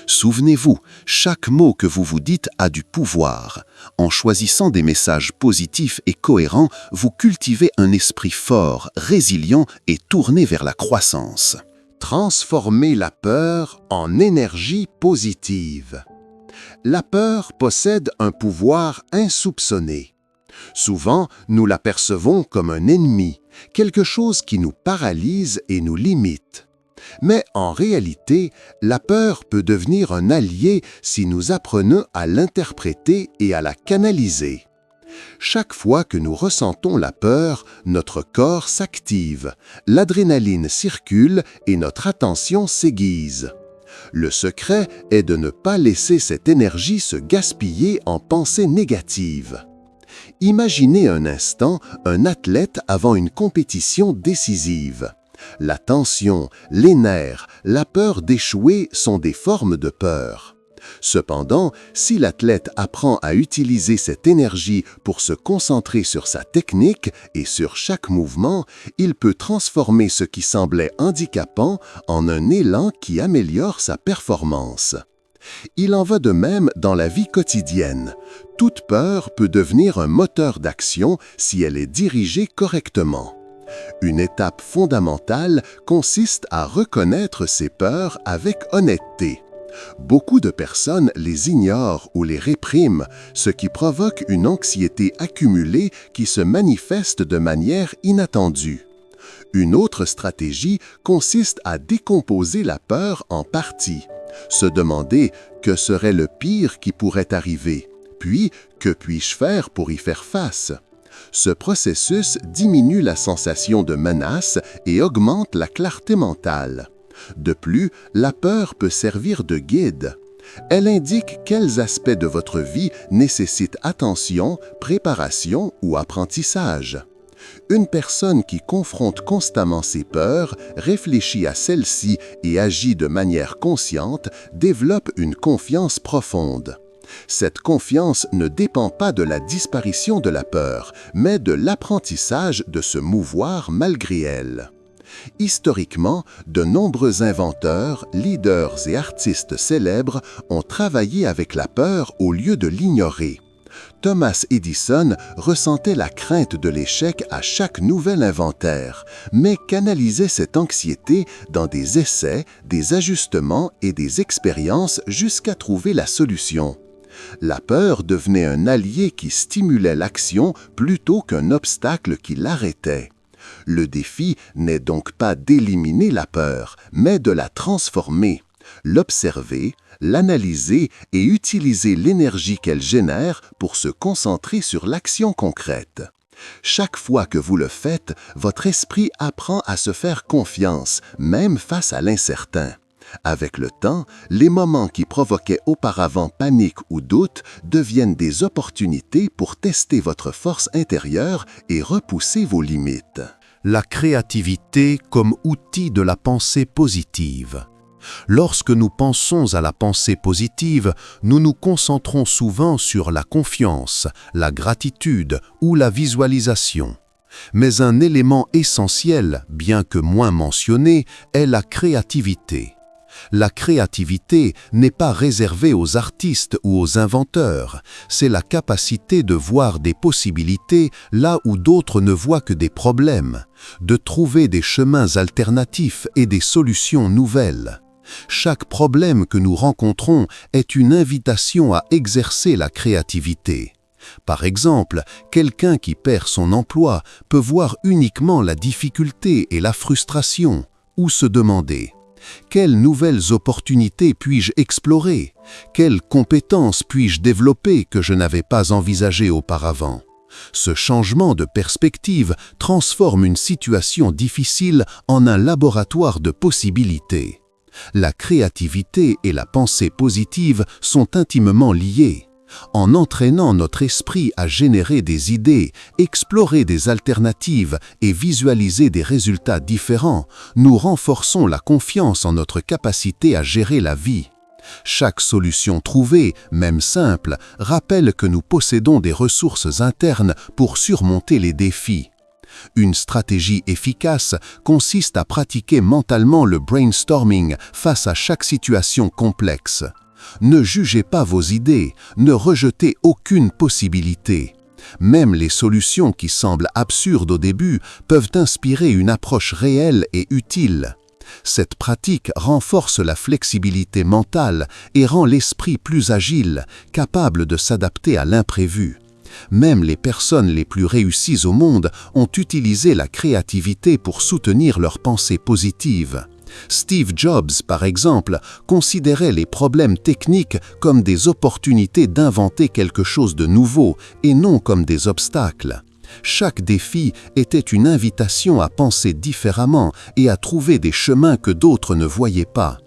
Souvenez-vous, chaque mot que vous vous dites a du pouvoir. En choisissant des messages positifs et cohérents, vous cultivez un esprit fort, résilient et tourné vers la croissance. Transformer la peur en énergie positive. La peur possède un pouvoir insoupçonné. Souvent, nous la percevons comme un ennemi, quelque chose qui nous paralyse et nous limite. Mais en réalité, la peur peut devenir un allié si nous apprenons à l'interpréter et à la canaliser. Chaque fois que nous ressentons la peur, notre corps s'active, l'adrénaline circule et notre attention s'aiguise. Le secret est de ne pas laisser cette énergie se gaspiller en pensées négatives. Imaginez un instant un athlète avant une compétition décisive. La tension, les nerfs, la peur d'échouer sont des formes de peur. Cependant, si l'athlète apprend à utiliser cette énergie pour se concentrer sur sa technique et sur chaque mouvement, il peut transformer ce qui semblait handicapant en un élan qui améliore sa performance. Il en va de même dans la vie quotidienne. Toute peur peut devenir un moteur d'action si elle est dirigée correctement. Une étape fondamentale consiste à reconnaître ces peurs avec honnêteté. Beaucoup de personnes les ignorent ou les répriment, ce qui provoque une anxiété accumulée qui se manifeste de manière inattendue. Une autre stratégie consiste à décomposer la peur en parties. Se demander que serait le pire qui pourrait arriver, puis que puis-je faire pour y faire face. Ce processus diminue la sensation de menace et augmente la clarté mentale. De plus, la peur peut servir de guide. Elle indique quels aspects de votre vie nécessitent attention, préparation ou apprentissage. Une personne qui confronte constamment ses peurs, réfléchit à celles-ci et agit de manière consciente, développe une confiance profonde. Cette confiance ne dépend pas de la disparition de la peur, mais de l'apprentissage de se mouvoir malgré elle. Historiquement, de nombreux inventeurs, leaders et artistes célèbres ont travaillé avec la peur au lieu de l'ignorer. Thomas Edison ressentait la crainte de l'échec à chaque nouvel inventaire, mais canalisait cette anxiété dans des essais, des ajustements et des expériences jusqu'à trouver la solution. La peur devenait un allié qui stimulait l'action plutôt qu'un obstacle qui l'arrêtait. Le défi n'est donc pas d'éliminer la peur, mais de la transformer, l'observer, l'analyser et utiliser l'énergie qu'elle génère pour se concentrer sur l'action concrète. Chaque fois que vous le faites, votre esprit apprend à se faire confiance, même face à l'incertain. Avec le temps, les moments qui provoquaient auparavant panique ou doute deviennent des opportunités pour tester votre force intérieure et repousser vos limites. La créativité comme outil de la pensée positive. Lorsque nous pensons à la pensée positive, nous nous concentrons souvent sur la confiance, la gratitude ou la visualisation. Mais un élément essentiel, bien que moins mentionné, est la créativité. La créativité n'est pas réservée aux artistes ou aux inventeurs, c'est la capacité de voir des possibilités là où d'autres ne voient que des problèmes, de trouver des chemins alternatifs et des solutions nouvelles. Chaque problème que nous rencontrons est une invitation à exercer la créativité. Par exemple, quelqu'un qui perd son emploi peut voir uniquement la difficulté et la frustration, ou se demander « Quelles nouvelles opportunités puis-je explorer? Quelles compétences puis-je développer que je n'avais pas envisagées auparavant ?» Ce changement de perspective transforme une situation difficile en un laboratoire de possibilités. La créativité et la pensée positive sont intimement liées. En entraînant notre esprit à générer des idées, explorer des alternatives et visualiser des résultats différents, nous renforçons la confiance en notre capacité à gérer la vie. Chaque solution trouvée, même simple, rappelle que nous possédons des ressources internes pour surmonter les défis. Une stratégie efficace consiste à pratiquer mentalement le brainstorming face à chaque situation complexe. Ne jugez pas vos idées, ne rejetez aucune possibilité. Même les solutions qui semblent absurdes au début peuvent inspirer une approche réelle et utile. Cette pratique renforce la flexibilité mentale et rend l'esprit plus agile, capable de s'adapter à l'imprévu. Même les personnes les plus réussies au monde ont utilisé la créativité pour soutenir leurs pensées positives. Steve Jobs, par exemple, considérait les problèmes techniques comme des opportunités d'inventer quelque chose de nouveau et non comme des obstacles. Chaque défi était une invitation à penser différemment et à trouver des chemins que d'autres ne voyaient pas.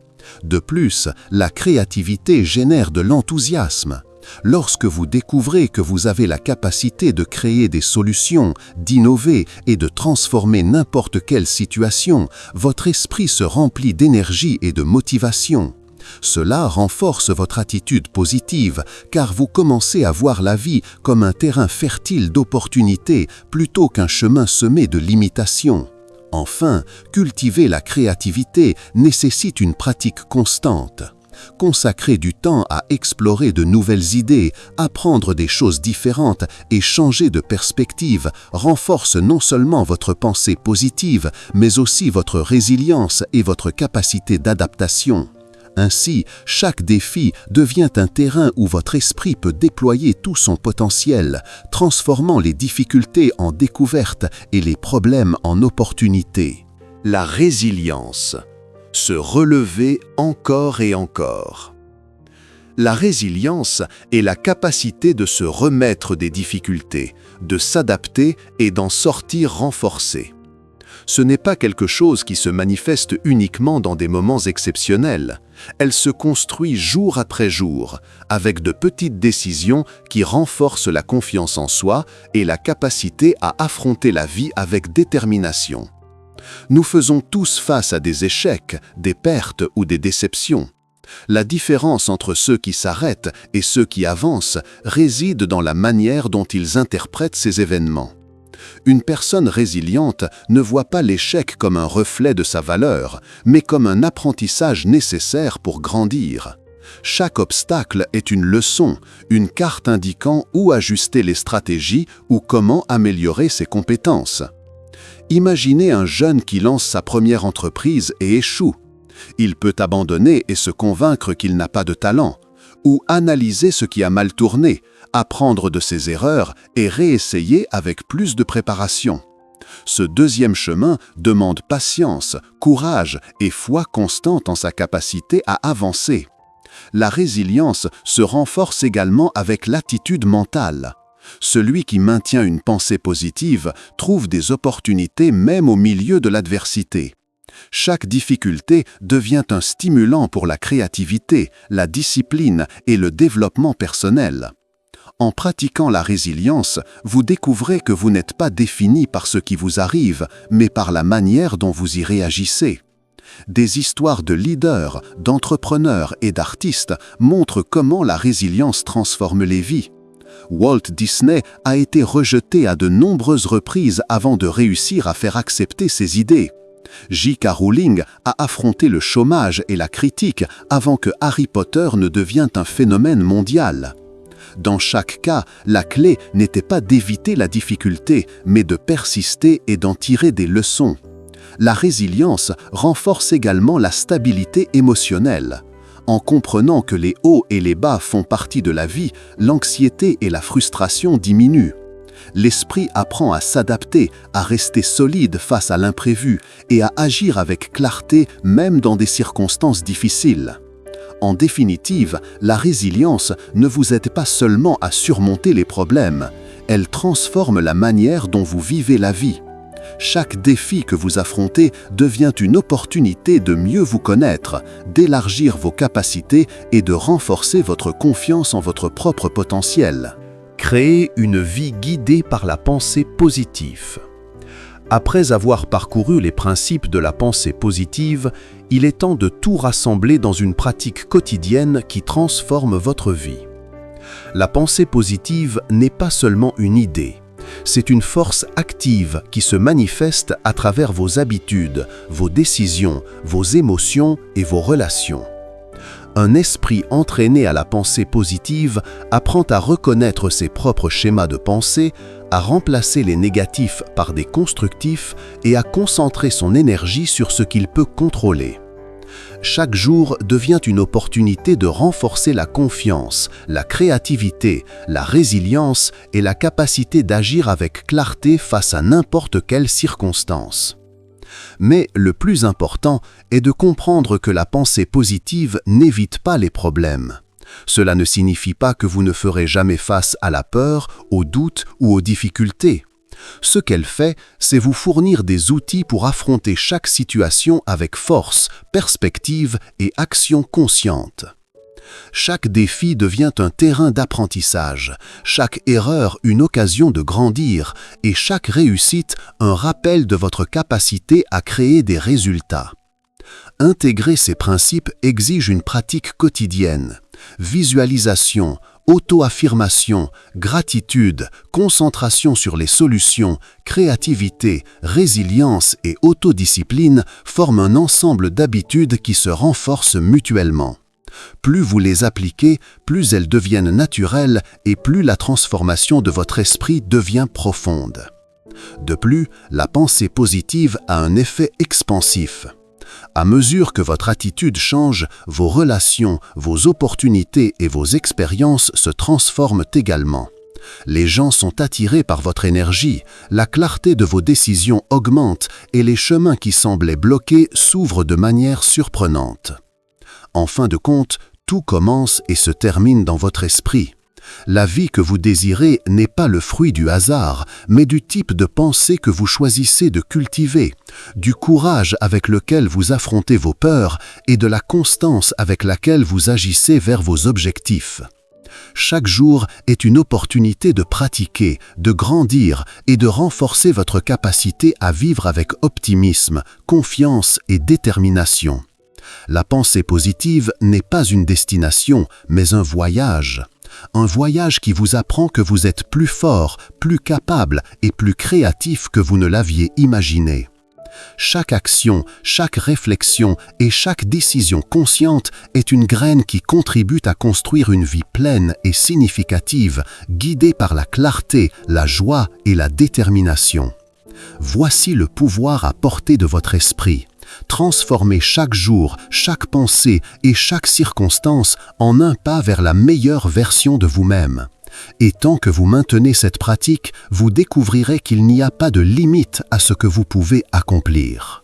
De plus, la créativité génère de l'enthousiasme. Lorsque vous découvrez que vous avez la capacité de créer des solutions, d'innover et de transformer n'importe quelle situation, votre esprit se remplit d'énergie et de motivation. Cela renforce votre attitude positive, car vous commencez à voir la vie comme un terrain fertile d'opportunités plutôt qu'un chemin semé de limitations. Enfin, cultiver la créativité nécessite une pratique constante. Consacrer du temps à explorer de nouvelles idées, apprendre des choses différentes et changer de perspective renforce non seulement votre pensée positive, mais aussi votre résilience et votre capacité d'adaptation. Ainsi, chaque défi devient un terrain où votre esprit peut déployer tout son potentiel, transformant les difficultés en découvertes et les problèmes en opportunités. La résilience. Se relever encore et encore. La résilience est la capacité de se remettre des difficultés, de s'adapter et d'en sortir renforcé. Ce n'est pas quelque chose qui se manifeste uniquement dans des moments exceptionnels. Elle se construit jour après jour, avec de petites décisions qui renforcent la confiance en soi et la capacité à affronter la vie avec détermination. Nous faisons tous face à des échecs, des pertes ou des déceptions. La différence entre ceux qui s'arrêtent et ceux qui avancent réside dans la manière dont ils interprètent ces événements. Une personne résiliente ne voit pas l'échec comme un reflet de sa valeur, mais comme un apprentissage nécessaire pour grandir. Chaque obstacle est une leçon, une carte indiquant où ajuster les stratégies ou comment améliorer ses compétences. Imaginez un jeune qui lance sa première entreprise et échoue. Il peut abandonner et se convaincre qu'il n'a pas de talent, ou analyser ce qui a mal tourné, apprendre de ses erreurs et réessayer avec plus de préparation. Ce deuxième chemin demande patience, courage et foi constante en sa capacité à avancer. La résilience se renforce également avec l'attitude mentale. Celui qui maintient une pensée positive trouve des opportunités même au milieu de l'adversité. Chaque difficulté devient un stimulant pour la créativité, la discipline et le développement personnel. En pratiquant la résilience, vous découvrez que vous n'êtes pas défini par ce qui vous arrive, mais par la manière dont vous y réagissez. Des histoires de leaders, d'entrepreneurs et d'artistes montrent comment la résilience transforme les vies. Walt Disney a été rejeté à de nombreuses reprises avant de réussir à faire accepter ses idées. J.K. Rowling a affronté le chômage et la critique avant que Harry Potter ne devienne un phénomène mondial. Dans chaque cas, la clé n'était pas d'éviter la difficulté, mais de persister et d'en tirer des leçons. La résilience renforce également la stabilité émotionnelle. En comprenant que les hauts et les bas font partie de la vie, l'anxiété et la frustration diminuent. L'esprit apprend à s'adapter, à rester solide face à l'imprévu et à agir avec clarté même dans des circonstances difficiles. En définitive, la résilience ne vous aide pas seulement à surmonter les problèmes, elle transforme la manière dont vous vivez la vie. Chaque défi que vous affrontez devient une opportunité de mieux vous connaître, d'élargir vos capacités et de renforcer votre confiance en votre propre potentiel. Créer une vie guidée par la pensée positive. Après avoir parcouru les principes de la pensée positive, il est temps de tout rassembler dans une pratique quotidienne qui transforme votre vie. La pensée positive n'est pas seulement une idée, c'est une force active qui se manifeste à travers vos habitudes, vos décisions, vos émotions et vos relations. Un esprit entraîné à la pensée positive apprend à reconnaître ses propres schémas de pensée, à remplacer les négatifs par des constructifs et à concentrer son énergie sur ce qu'il peut contrôler. Chaque jour devient une opportunité de renforcer la confiance, la créativité, la résilience et la capacité d'agir avec clarté face à n'importe quelle circonstance. Mais le plus important est de comprendre que la pensée positive n'évite pas les problèmes. Cela ne signifie pas que vous ne ferez jamais face à la peur, aux doutes ou aux difficultés. Ce qu'elle fait, c'est vous fournir des outils pour affronter chaque situation avec force, perspective et action consciente. Chaque défi devient un terrain d'apprentissage, chaque erreur une occasion de grandir et chaque réussite un rappel de votre capacité à créer des résultats. Intégrer ces principes exige une pratique quotidienne. Visualisation, auto-affirmation, gratitude, concentration sur les solutions, créativité, résilience et autodiscipline forment un ensemble d'habitudes qui se renforcent mutuellement. Plus vous les appliquez, plus elles deviennent naturelles et plus la transformation de votre esprit devient profonde. De plus, la pensée positive a un effet expansif. À mesure que votre attitude change, vos relations, vos opportunités et vos expériences se transforment également. Les gens sont attirés par votre énergie, la clarté de vos décisions augmente et les chemins qui semblaient bloqués s'ouvrent de manière surprenante. En fin de compte, tout commence et se termine dans votre esprit. La vie que vous désirez n'est pas le fruit du hasard, mais du type de pensée que vous choisissez de cultiver, du courage avec lequel vous affrontez vos peurs et de la constance avec laquelle vous agissez vers vos objectifs. Chaque jour est une opportunité de pratiquer, de grandir et de renforcer votre capacité à vivre avec optimisme, confiance et détermination. La pensée positive n'est pas une destination, mais un voyage. Un voyage qui vous apprend que vous êtes plus fort, plus capable et plus créatif que vous ne l'aviez imaginé. Chaque action, chaque réflexion et chaque décision consciente est une graine qui contribue à construire une vie pleine et significative, guidée par la clarté, la joie et la détermination. Voici le pouvoir à portée de votre esprit. Transformez chaque jour, chaque pensée et chaque circonstance en un pas vers la meilleure version de vous-même. Et tant que vous maintenez cette pratique, vous découvrirez qu'il n'y a pas de limite à ce que vous pouvez accomplir.